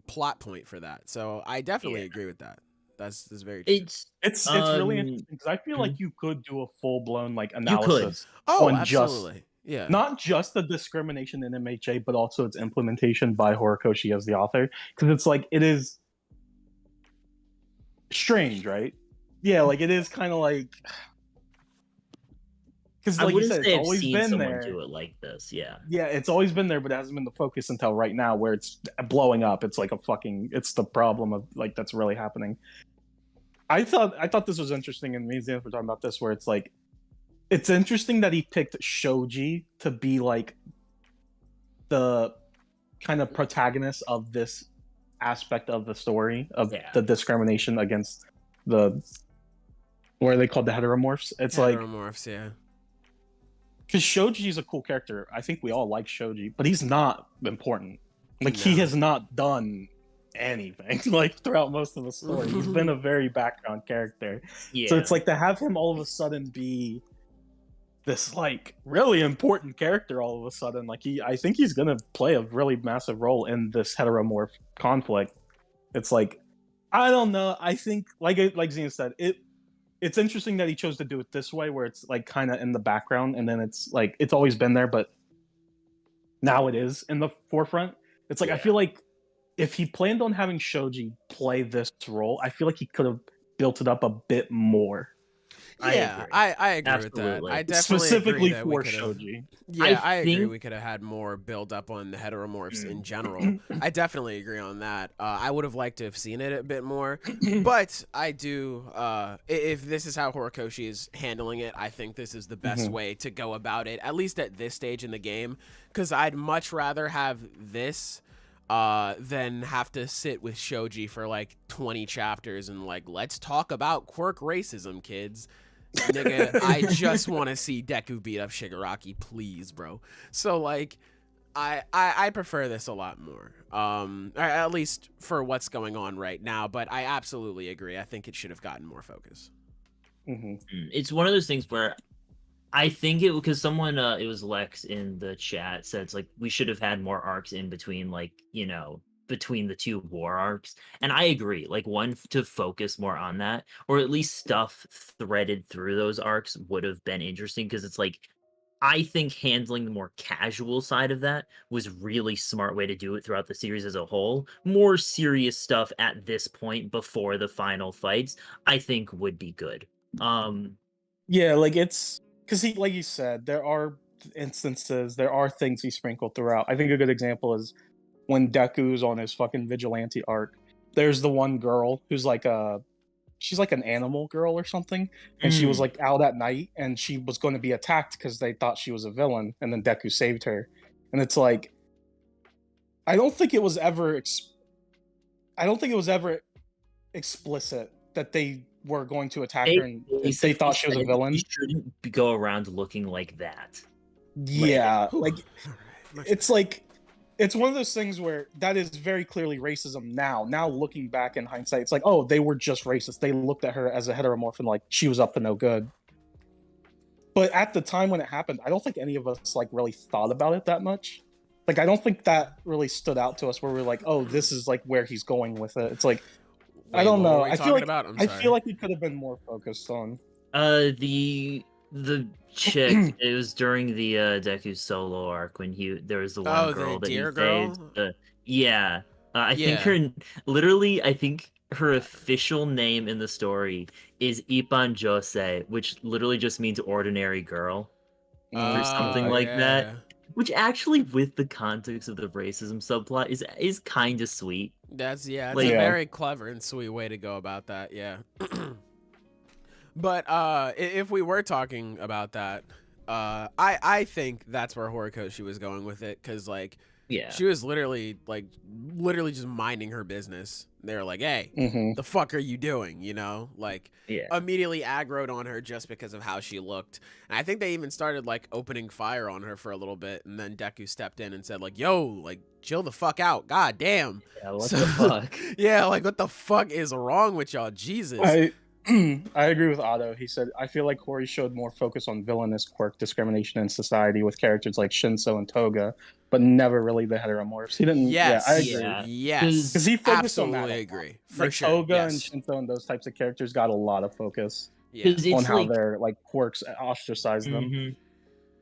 plot point for that. So I definitely agree with that. That's very true. It's really interesting because I feel like you could do a full blown like analysis. Oh, on absolutely. Yeah. Not just the discrimination in MHA, but also its implementation by Horikoshi as the author. Because it's like, it is strange, right? Yeah, like it is kind of like, because like you said, it's always been there. Do it like this, yeah. Yeah, it's always been there, but it hasn't been the focus until right now, where it's blowing up. It's like it's the problem of like that's really happening. I thought this was interesting, and me and Zenith were talking about this, where it's like, it's interesting that he picked Shoji to be like the kind of protagonist of this aspect of the story of the discrimination against what are they called, the heteromorphs? It's heteromorphs, yeah. Because Shoji's a cool character. I think we all like Shoji, but he's not important. Like, he has not done anything like throughout most of the story. He's been a very background character. Yeah. So it's like to have him all of a sudden be this like really important character all of a sudden, like I think he's gonna play a really massive role in this heteromorph conflict. It's like, I don't know. I think like Xena said, it's interesting that he chose to do it this way, where it's like kind of in the background, and then it's like it's always been there, but now it is in the forefront. It's like I feel like if he planned on having Shoji play this role, I feel like he could have built it up a bit more. Yeah, I agree with that. I definitely specifically agree that for Shoji. Yeah, I agree. We could have had more build up on the heteromorphs in general. I definitely agree on that. I would have liked to have seen it a bit more, but I do. If this is how Horikoshi is handling it, I think this is the best way to go about it, at least at this stage in the game, because I'd much rather have this than have to sit with Shoji for like 20 chapters and like, let's talk about quirk racism, kids. Nigga, I just want to see Deku beat up Shigaraki, please, bro. So like, I prefer this a lot more, at least for what's going on right now. But I absolutely agree. I think it should have gotten more focus. It's one of those things where I think because someone, it was Lex in the chat, said it's like we should have had more arcs in between, like, you know, between the two war arcs. And I agree, like one to focus more on that, or at least stuff threaded through those arcs would have been interesting, because it's like, I think handling the more casual side of that was really smart way to do it throughout the series as a whole. More serious stuff at this point before the final fights, I think would be good. Yeah, like it's because he, like you said, there are instances, there are things he sprinkled throughout. I think a good example is when Deku's on his fucking vigilante arc. There's the one girl who's like she's like an animal girl or something, and she was like out at night, and she was going to be attacked because they thought she was a villain, and then Deku saved her. And it's like, I don't think it was ever explicit that they were going to attack her, and they thought she was a villain. You shouldn't go around looking like that. Yeah, like it's like, it's one of those things where that is very clearly racism now. Now looking back in hindsight, it's like, oh, they were just racist. They looked at her as a heteromorph and like she was up to no good. But at the time when it happened, I don't think any of us like really thought about it that much. Like, I don't think that really stood out to us where we're like, oh, this is like where he's going with it. It's like, I don't know. I feel like we could have been more focused on the chick. It was during the Deku solo arc when there was the one girl that he saved. I think her official name in the story is Ippan Jose, which literally just means ordinary girl, or something like that. Which actually, with the context of the racism subplot, is kind of sweet. It's a very clever and sweet way to go about that. Yeah. But if we were talking about that, I think that's where Horikoshi was going with it, because like Yeah. She was literally just minding her business. They were like, hey, Mm-hmm. the fuck are you doing? You know, like Yeah. immediately aggroed on her just because of how she looked. And I think they even started like opening fire on her for a little bit. And then Deku stepped in and said like, yo, like chill the fuck out. God damn. Yeah, what the fuck? Yeah, like what the fuck is wrong with y'all? Jesus. I agree with Otto. He said, I feel like Hori showed more focus on villainous quirk discrimination in society with characters like Shinso and Toga, but never really the heteromorphs. He didn't. Yes. Yeah, I agree. Yeah. Yes. Because he focused on that. Absolutely a lot. agree. For Like sure. Toga Yes. and Shinso and those types of characters got a lot of focus Yeah. on how their like quirks ostracize them.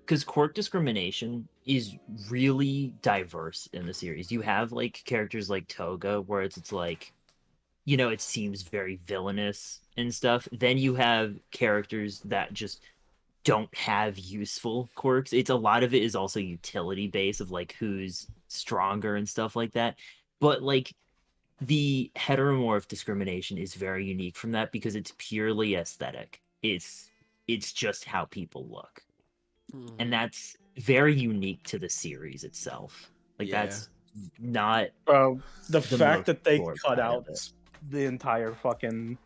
Because quirk discrimination is really diverse in the series. You have like characters like Toga, where it's like, you know, it seems very villainous and stuff. Then you have characters that just don't have useful quirks. It's a lot of it is also utility based of like who's stronger and stuff like that. But like the heteromorph discrimination is very unique from that because it's purely aesthetic. It's just how people look. And that's very unique to the series itself. Like that's not The fact that they most cut part out of it. the entire fucking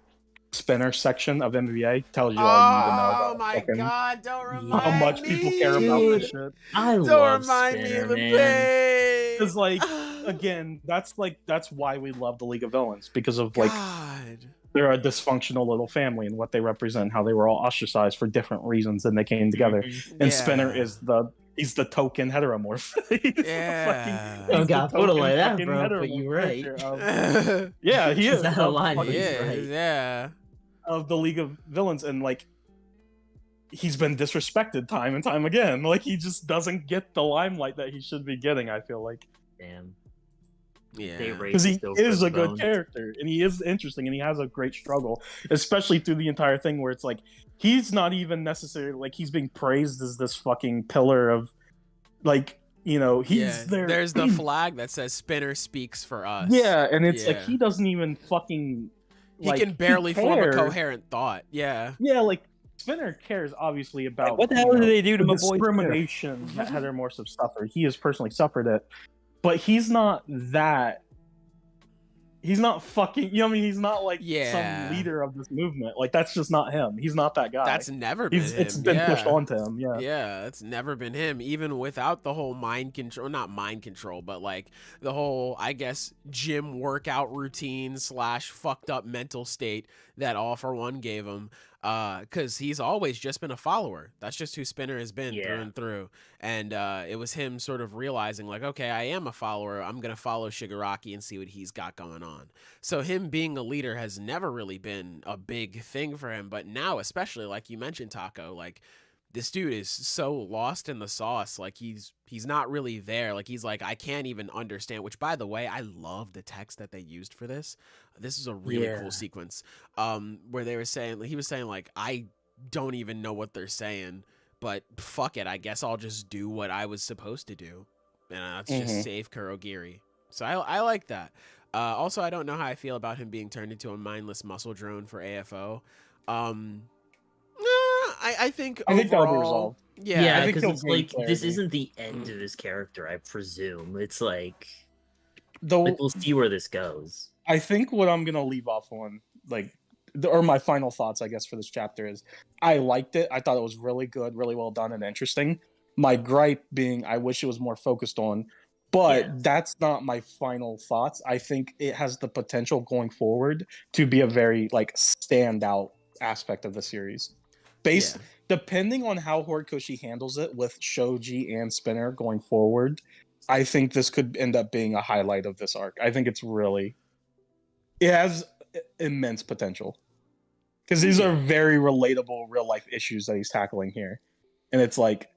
spinner section of NBA tells you all you need to know Oh about my fucking god, don't Yeah. remind how much me. people care about Dude. this shit. I Don't love remind Spinner, me of the man. pain. Because like again, that's why we love the League of Villains, because of like God. they're a dysfunctional little family and what they represent, how they were all ostracized for different reasons and they came together. And Spinner is he's the token heteromorph. He's Yeah. he's Oh the god, put it token like that, fucking bro. But heteromorph you're right. character of- yeah, he is. That line fucking- is Yeah, right. yeah. of the League of Villains, and like he's been disrespected time and time again. Like he just doesn't get the limelight that he should be getting, I feel like. Damn. Yeah. They Because he raised over is a the good bones. character and he is interesting and he has a great struggle, especially through the entire thing where it's like he's not even necessarily like he's being praised as this fucking pillar of like, you know, he's there. There's the flag that says Spinner speaks for us. Yeah, and it's like Yeah. he doesn't even fucking He can barely form a cares. coherent thought. Yeah. Yeah, like Spinner cares obviously about Like, what the hell did they do to the my boy Spinner? discrimination that heteromorphs have suffered. He has personally suffered it, but he's not that. He's not fucking. You know what I mean? He's not like Yeah. some leader of this movement. Like that's just not him. He's not that guy. That's never been him. It's been yeah. pushed onto him. Yeah. Yeah, that's never been him, even without the whole mind control, not mind control, but like the whole, I guess, gym workout routine / fucked up mental state that All For One gave him. Because he's always just been a follower. That's just who Spinner has been through and through. And it was him sort of realizing, like, okay, I am a follower. I'm going to follow Shigaraki and see what he's got going on. So him being a leader has never really been a big thing for him. But now, especially, like you mentioned, Taco, like, this dude is so lost in the sauce. Like he's not really there. Like he's like, I can't even understand, which by the way, I love the text that they used for this. This is a really cool sequence. Where he was saying like, I don't even know what they're saying, but fuck it. I guess I'll just do what I was supposed to do. And that's just save Kurogiri. So I like that. Also, I don't know how I feel about him being turned into a mindless muscle drone for AFO. I think I think that'll be overall- resolved. Yeah, Yeah, I think because he'll it's gain like this clarity. isn't the end of his character, I presume. It's like Though we'll see where this goes. I think what I'm gonna leave off on, like, or my final thoughts, I guess, for this chapter is, I liked it. I thought it was really good, really well done, and interesting. My gripe being, I wish it was more focused on, but Yeah. that's not my final thoughts. I think it has the potential going forward to be a very like standout aspect of the series. Depending on how Horikoshi handles it with Shoji and Spinner going forward, I think this could end up being a highlight of this arc. I think it has immense potential because these are very relatable real life issues that he's tackling here, and it's like,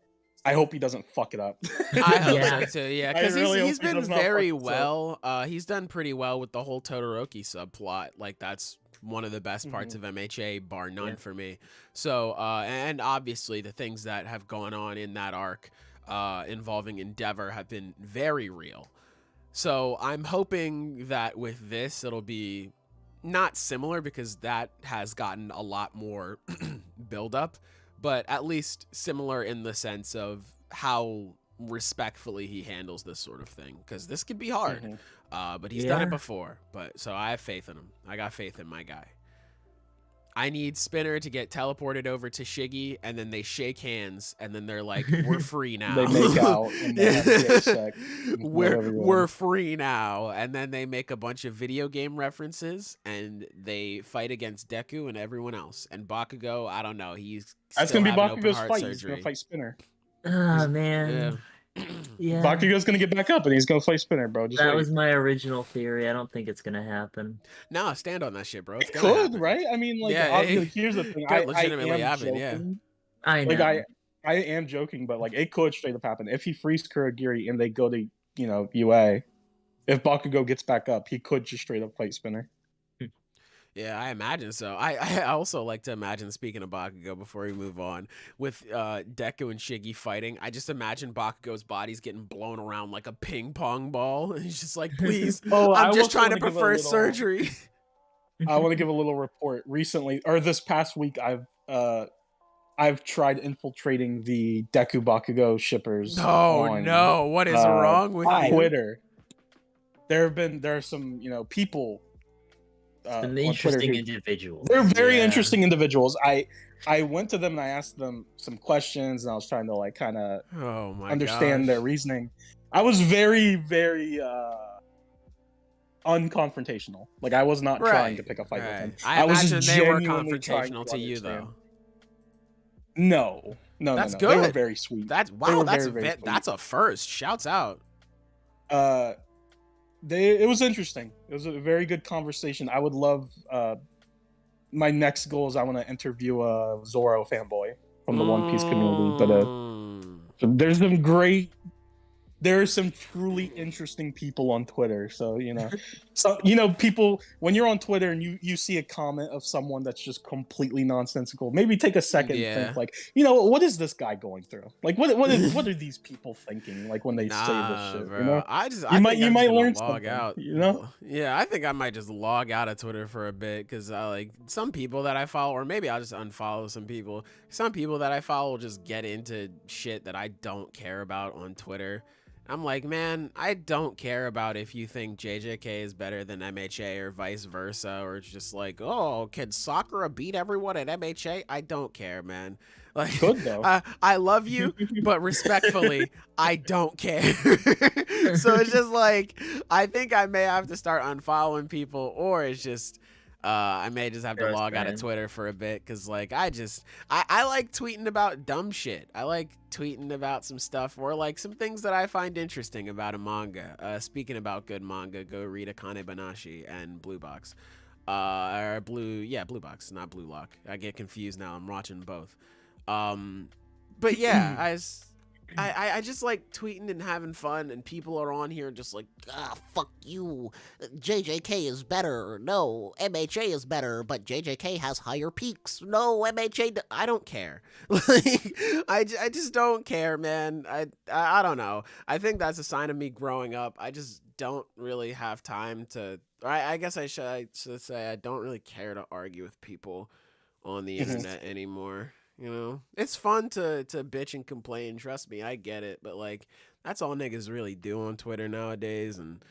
I hope he doesn't fuck it up. I hope Yeah. so too. Yeah, I because really he's hope he been does not very fuck this well. He's done pretty well with the whole Todoroki subplot. Like that's one of the best parts of MHA, bar none for me. So, and obviously the things that have gone on in that arc involving Endeavor have been very real. So I'm hoping that with this, it'll be not similar because that has gotten a lot more build up, but at least similar in the sense of how respectfully he handles this sort of thing, because this could be hard. But he's done it before. But so I have faith in him. I got faith in my guy. I need Spinner to get teleported over to Shiggy, and then they shake hands, and then they're like, "We're free now." They make out and they have dick sex. We're free now, and then they make a bunch of video game references, and they fight against Deku and everyone else. And Bakugo, I don't know, that's gonna be Bakugo's fight. He's gonna fight Spinner. Oh man. Yeah. Bakugo's gonna get back up and he's gonna fight Spinner, bro. Just that wait. was my original theory. I don't think it's gonna happen. No, stand on that shit, bro. It's It gonna could, happen. right? I mean, like, Yeah, here's the thing. could legitimately happen, yeah. I know. Like, I am joking, but like, it could straight up happen if he frees Kurogiri and they go to UA. If Bakugo gets back up, he could just straight up fight Spinner. Yeah, I imagine so. I also like to imagine, speaking of Bakugo, before we move on, with Deku and Shiggy fighting, I just imagine Bakugo's body's getting blown around like a ping pong ball. And he's just like, please, I'm just trying to prefer surgery. I want to give a little report. Recently, or this past week, I've tried infiltrating the Deku Bakugo shippers. Oh no, what is wrong with you? Twitter. There are some people. Some interesting individuals. They're very interesting individuals. I went to them and I asked them some questions, and I was trying to like kind of understand their reasoning. I was very, very unconfrontational. Like, I was not trying to pick a fight with them. I was imagine just they were genuinely confrontational to you, though. No. That's no. good. They were very sweet. That's a first. Shouts out. It was interesting. It was a very good conversation. I would love. My next goal is I want to interview a Zoro fanboy from the One Piece community. But there are some truly interesting people on Twitter. So people, when you're on Twitter and you see a comment of someone that's just completely nonsensical, maybe take a second and think like, what is this guy going through? Like, what are these people thinking? Like, when they say this shit, bro. you might learn log something. Out. Yeah, I think I might just log out of Twitter for a bit, because like some people that I follow, or maybe I'll just unfollow some people. Some people that I follow will just get into shit that I don't care about on Twitter. I'm like, man, I don't care about if you think JJK is better than MHA or vice versa, or it's just like, oh, can Sakura beat everyone at MHA? I don't care, man. Like, good though. I love you, but respectfully, I don't care. So it's just like, I think I may have to start unfollowing people, or it's just I may just have to log out of Twitter for a bit, because like I like tweeting about dumb shit. I like tweeting about some stuff, or like some things that I find interesting about a manga. Speaking about good manga, go read Akane Banashi and Blue Box. Blue Box, not Blue Lock. I get confused now. I'm watching both. But yeah, I just like tweeting and having fun, and people are on here just like, fuck you, JJK is better, no, MHA is better, but JJK has higher peaks, no, MHA, I don't care. Like, I just don't care, man. I don't know. I think that's a sign of me growing up. I just don't really have time to, I guess I should say I don't really care to argue with people on the internet anymore. It's fun to bitch and complain. Trust me, I get it. But like, that's all niggas really do on Twitter nowadays, and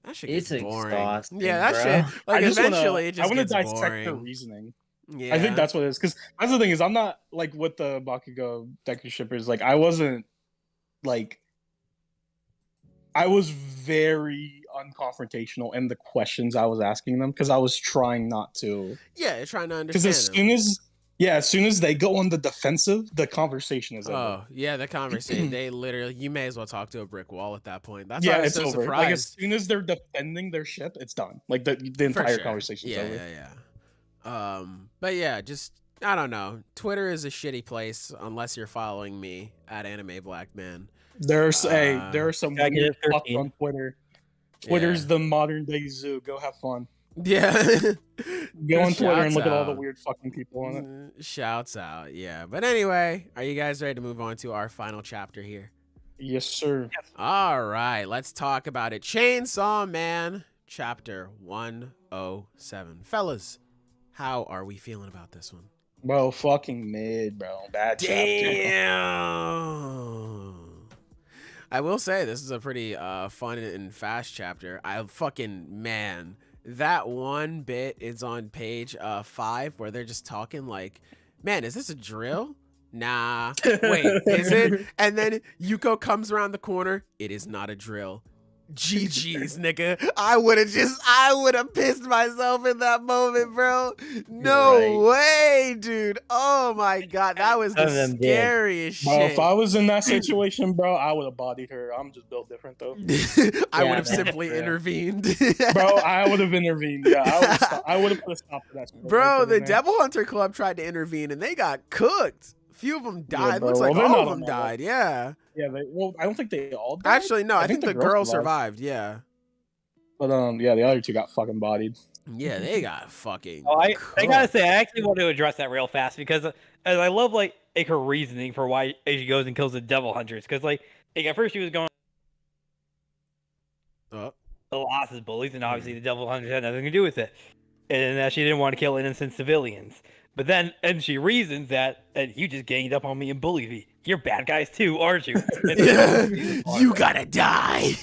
that shit gets boring. Exhausting, yeah, that bro. shit. Like, eventually, it just gets boring. I want to dissect her reasoning. Yeah, I think that's what it is. Because that's the thing is, I'm not like with the Bakugo Deku shippers. Like, I wasn't like. I was very unconfrontational in the questions I was asking them, because I was trying not to. Yeah, trying to understand. Because as soon as they go on the defensive, the conversation is over. Oh, yeah, the conversation. They literally, you may as well talk to a brick wall at that point. That's why I was it's so over. surprised. Like, as soon as they're defending their ship, it's done. Like, the entire conversation's over. Yeah. But yeah, just, I don't know. Twitter is a shitty place unless you're following me at Anime Black Man. There are some weird fuck on Twitter. Twitter's the modern day zoo. Go have fun. Yeah. Go on Twitter and look at all the weird fucking people on it. Shouts out, yeah. But anyway, are you guys ready to move on to our final chapter here? Yes, sir. All right, let's talk about it. Chainsaw Man, chapter 107. Fellas, how are we feeling about this one? Bro, fucking mid, bro. Bad chapter. Damn. I will say this is a pretty fun and fast chapter. Man, that one bit is on page 5 where they're just talking like, man, is this a drill? Nah. Wait, is it? And then Yuko comes around the corner. It is not a drill. GG's, nigga. I would have pissed myself in that moment, bro. No way, dude. Oh my god, that was the scariest shit. Bro, if I was in that situation, bro, I would have bodied her. I'm just built different, though. I would have simply intervened. Bro, I would have intervened. Yeah, I would have put a stop to that. Bro, the Devil Hunter Club tried to intervene, and they got cooked. Few of them died. Yeah, looks like all of them died. Yeah. Yeah, I don't think they all died. Actually, no, I think the girl survived. Yeah. But yeah, the other two got fucking bodied. Yeah, they got fucking. I gotta say, I actually want to address that real fast because I love like her reasoning for why she goes and kills the Devil Hunters. Because like at first she was going the Lost bullies, and obviously the Devil Hunters had nothing to do with it, and she didn't want to kill innocent civilians. But then, and she reasons that, and you just ganged up on me and bullied me. You're bad guys too, aren't you? You gotta die.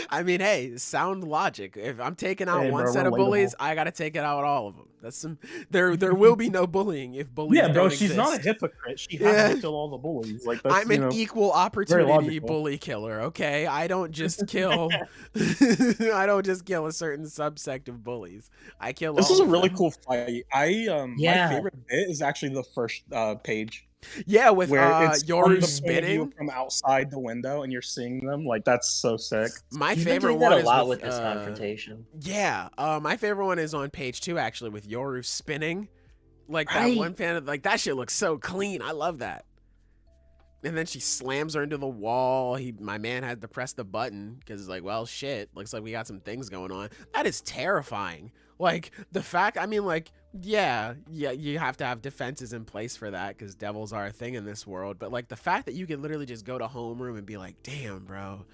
I mean, hey, sound logic. If I'm taking out one set of bullies, I gotta take it out all of them. That's some. There will be no bullying if bullies. Yeah, bro, don't she's exist. not a hypocrite. She has to kill all the bullies. Like that's, I'm an equal opportunity bully killer. Okay, I don't just kill. I don't just kill a certain subsect of bullies. I kill. This all is a of really them. cool fight. My favorite bit is actually the first page. Yeah, with where it's Yoru spinning from outside the window, and you're seeing them. Like that's so sick. My You've favorite been doing one that a lot is with this confrontation. Yeah, my favorite one is on page 2 actually, with Yoru spinning. Like that one panel, like that shit looks so clean. I love that. And then she slams her into the wall. My man had to press the button because like, well, shit. Looks like we got some things going on. That is terrifying. Like the fact, I mean, like, yeah, you have to have defenses in place for that because devils are a thing in this world. But like the fact that you can literally just go to homeroom and be like, damn, bro,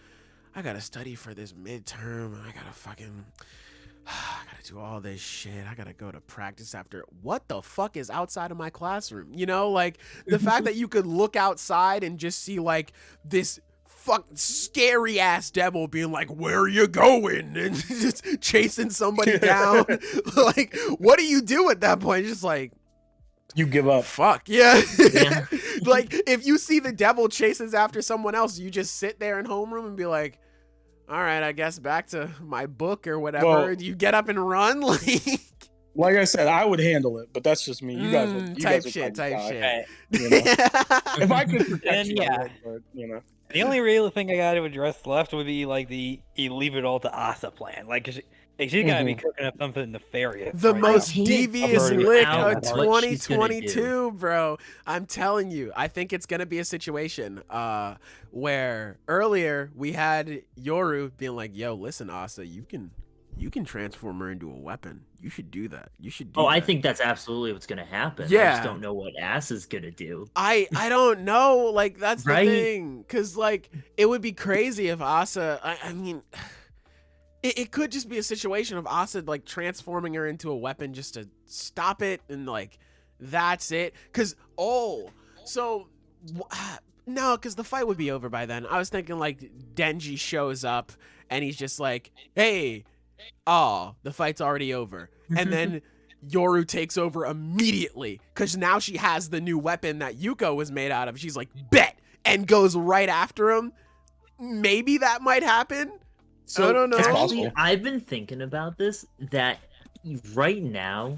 I gotta study for this midterm. I gotta do all this shit. I gotta go to practice after. What the fuck is outside of my classroom? You know, like the fact that you could look outside and just see like this fucking scary ass devil being like, where are you going? And just chasing somebody down. Like, what do you do at that point? Just like, you give up. Fuck yeah. Like if you see the devil chases after someone else, you just sit there in homeroom and be like, all right, I guess back to my book or whatever. Well, do you get up and run? Like I said, I would handle it, but that's just me. You guys would type shit. You know? If I could protect you, I would, but, you know. The only real thing I got to address left would be like the leave it all to Asa plan. Like she's gotta be cooking up something nefarious. The most now. devious Already lick out of what she's gonna 2022, bro. I'm telling you, I think it's gonna be a situation where earlier we had Yoru being like, "Yo, listen, Asa, you can transform her into a weapon. You should do that. You should do that." I think that's absolutely what's gonna happen. Yeah. I just don't know what Ass is gonna do. I don't know. Like that's the thing, because like it would be crazy if Asa. I mean. It could just be a situation of Asa like transforming her into a weapon just to stop it, and like that's it. Cause no, cause the fight would be over by then. I was thinking like Denji shows up and he's just like, "Hey, the fight's already over," and then Yoru takes over immediately because now she has the new weapon that Yuko was made out of. She's like, "Bet," and goes right after him. Maybe that might happen. So I don't know. Actually, I've been thinking about this, that right now,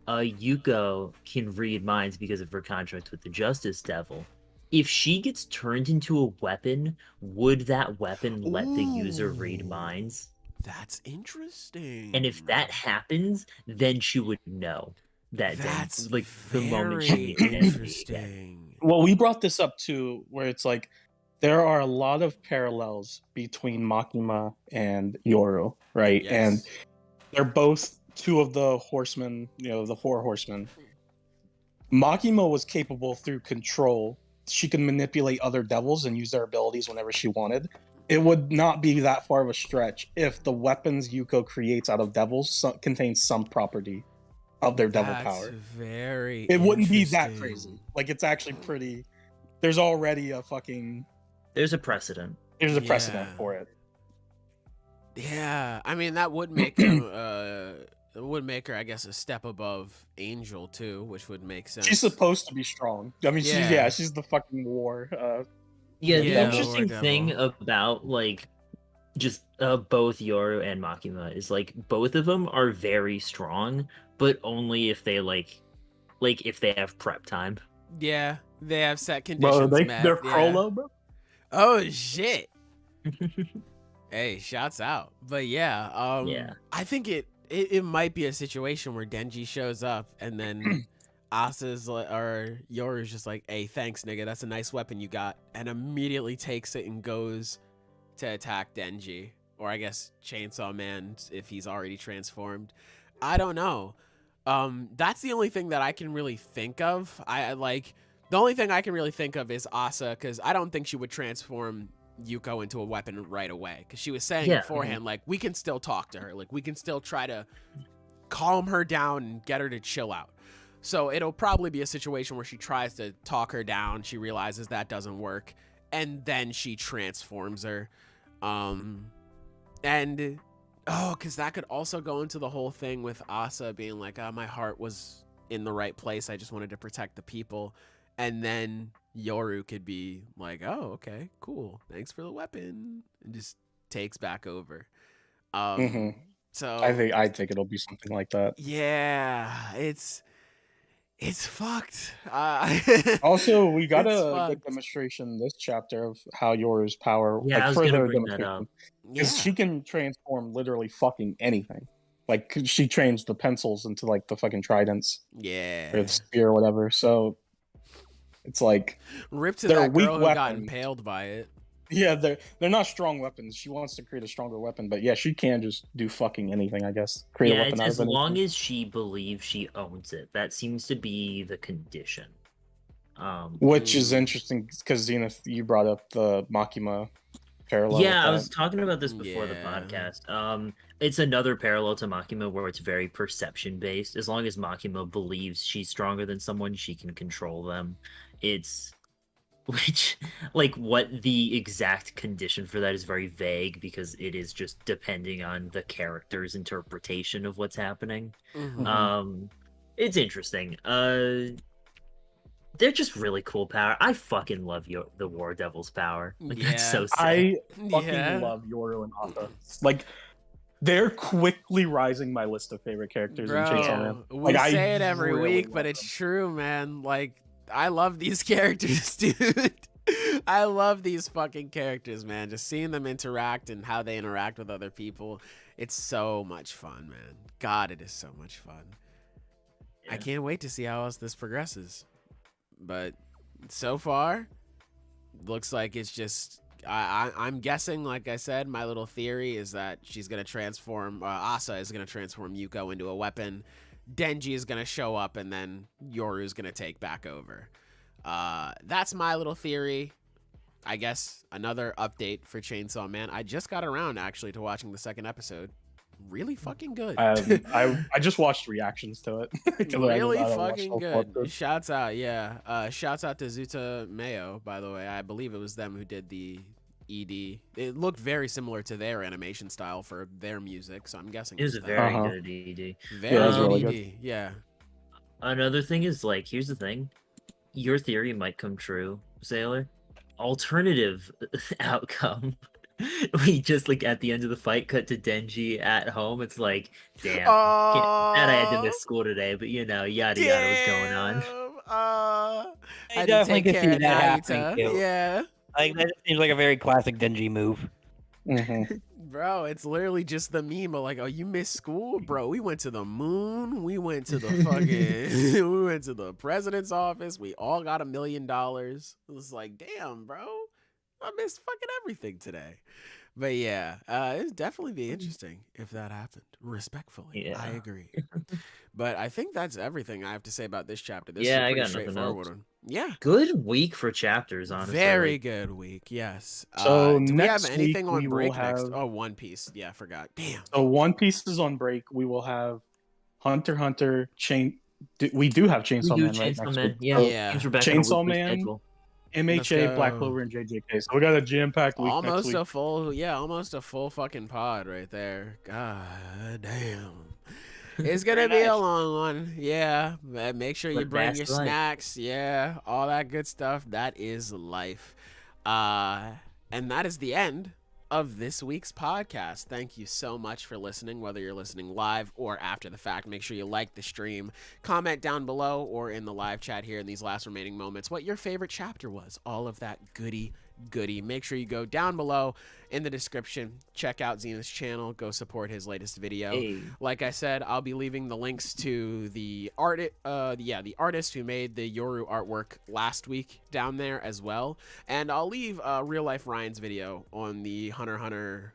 Yuko can read minds because of her contract with the Justice Devil. If she gets turned into a weapon, would that weapon let the user read minds? That's interesting. And if that happens, then she would know that. That's like the moment very she interesting. Well, we brought this up too, where it's like there are a lot of parallels between Makima and Yoru, right? Yes. And they're both two of the horsemen, the 4 horsemen. Makima was capable through control. She could manipulate other devils and use their abilities whenever she wanted. It would not be that far of a stretch if the weapons Yuko creates out of devils contain some property of their devil power. Very It wouldn't be that crazy. Like, it's actually pretty... There's already a fucking... There's a precedent. There's a precedent Yeah. for it. Yeah, I mean that would make her, I guess, a step above Angel too, which would make sense. She's supposed to be strong. I mean, she's the fucking war. Yeah, the Yeah, interesting Lord thing Devil. about like just both Yoru and Makima is like both of them are very strong, but only if they like if they have prep time. Yeah, they have set Bro, conditions met. they're Yeah. Crollo, bro. Oh shit. Hey, shouts out. But yeah, Yeah. I think it might be a situation where Denji shows up and then Asa's or Yoru's just like, hey, thanks, nigga. That's a nice weapon you got. And immediately takes it and goes to attack Denji. Or I guess Chainsaw Man if he's already transformed. I don't know. That's the only thing that I can really think of. The only thing I can really think of is Asa, because I don't think she would transform Yuko into a weapon right away. Because she was saying beforehand, like, we can still talk to her. Like, we can still try to calm her down and get her to chill out. So it'll probably be a situation where she tries to talk her down. She realizes that doesn't work. And then she transforms her. Because that could also go into the whole thing with Asa being like, my heart was in the right place. I just wanted to protect the people. And then Yoru could be like, oh, okay, cool. Thanks for the weapon. And just takes back over. So I think it'll be something like that. Yeah, it's fucked. Also, we got It's a good fucked. demonstration this chapter of how Yoru's power, Yeah, I like was gonna further bring that demonstration, up. because Yeah. she can transform literally fucking anything. Like she trains the pencils into like the fucking tridents or Yeah. the spear or whatever. So it's like Rip to they're that weak girl who got weapons. impaled by it. Yeah, they're not strong weapons. She wants to create a stronger weapon, but yeah, she can just do fucking anything, I guess. Create a Yeah, weapon it's out as of anything. long as she believes she owns it. That seems to be the condition. Which is interesting because Zenith, you brought up the Makima parallel. Yeah, with I that. was talking about this before the Yeah. podcast. It's another parallel to Makima where it's very perception based. As long as Makima believes she's stronger than someone, she can control them. Which, like, what the exact condition for that is very vague because it is just depending on the character's interpretation of what's happening. It's interesting. They're just really cool power. I fucking love the War Devil's power. Like, that's so sick. I fucking love Yoru and Asa. Like, they're quickly rising my list of favorite characters in Chainsaw Man. We Like, say I it every really week, love but it's them. true, man. Like, I love these characters, dude. I love these fucking characters, man. Just seeing them interact and how they interact with other people. It's so much fun, man. God, it is so much fun. I can't wait to see how else this progresses. But so far, looks like it's just... I'm guessing, like I said, my little theory is that she's going to transform... Asa is going to transform Yuko into a weapon. Denji is going to show up, and then Yoru is going to take back over. That's my little theory. I guess another update for Chainsaw Man. I just got around, actually, to watching the second episode. Really fucking good. I just watched reactions to it. Really fucking good. Shouts out, yeah. Shouts out to Zuta Mayo, by the way. I believe it was them who did the ED. It looked very similar to their animation style for their music, so I'm guessing It was a them. very good ED. Very Yeah, it was good really ED. good. Yeah. Another thing is, like, here's the thing. Your theory might come true, Sailor. Alternative outcome. We just, like, at the end of the fight, cut to Denji at home. It's like, damn. I had to miss school today, but, you know, yada yada was going on. I had to definitely take could care see of that happening, Nagita. too. Yeah. Like, that just seems like a very classic Denji move. Bro, it's literally just the meme of like, oh, you missed school? Bro, we went to the moon. We went to the fucking, we went to the president's office. We all got $1 million. It was like, damn, bro, I missed fucking everything today. But yeah, it'd definitely be interesting if that happened. Respectfully, Yeah. I agree. But I think that's everything I have to say about this chapter. This Yeah, is I a pretty got nothing straightforward else. one. Yeah. Good week for chapters, honestly. Very like, good week, yes. So do we have next anything week on we will break next? have- Oh, One Piece. Yeah, I forgot. Damn. So One Piece is on break. We will have Hunter x Hunter. We do have we Chainsaw do Man right Chainsaw next Man. week. Yeah, So Yeah. Seems we're back on a Chainsaw weekly Man. schedule. MHA, Black go. Clover, and JJK. So we got a jam-packed week next Almost week. almost a full fucking pod right there. God damn. It's gonna be a long one. Yeah. Make sure you But bring that's your life. snacks. Yeah. All that good stuff. That is life. And that is the end of this week's podcast. Thank you so much for listening, whether you're listening live or after the fact. Make sure you like the stream, comment down below or in the live chat here in these last remaining moments what your favorite chapter was. All of that goody. Make sure you go down below in the description, check out Zenith's channel, go support his latest video. Hey. Like I said, I'll be leaving the links to the artist who made the Yoru artwork last week down there as well, and I'll leave Real Life Ryan's video on the Hunter x Hunter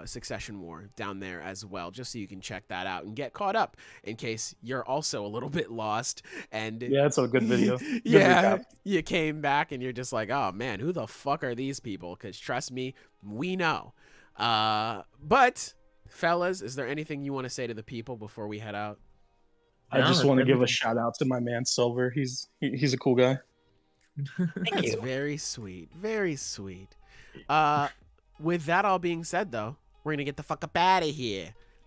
Succession War down there as well, just so you can check that out and get caught up in case you're also a little bit lost. And Yeah, it's a good video. Good yeah, recap. you came back and you're just like, oh man, who the fuck are these people? Because trust me, we know. But fellas, is there anything you want to say to the people before we head out? I just No, want to give a everything- shout out to my man Silver. He's a cool guy. Thank That's you. very sweet. Very sweet. With that all being said, though, we're going to get the fuck up out of here.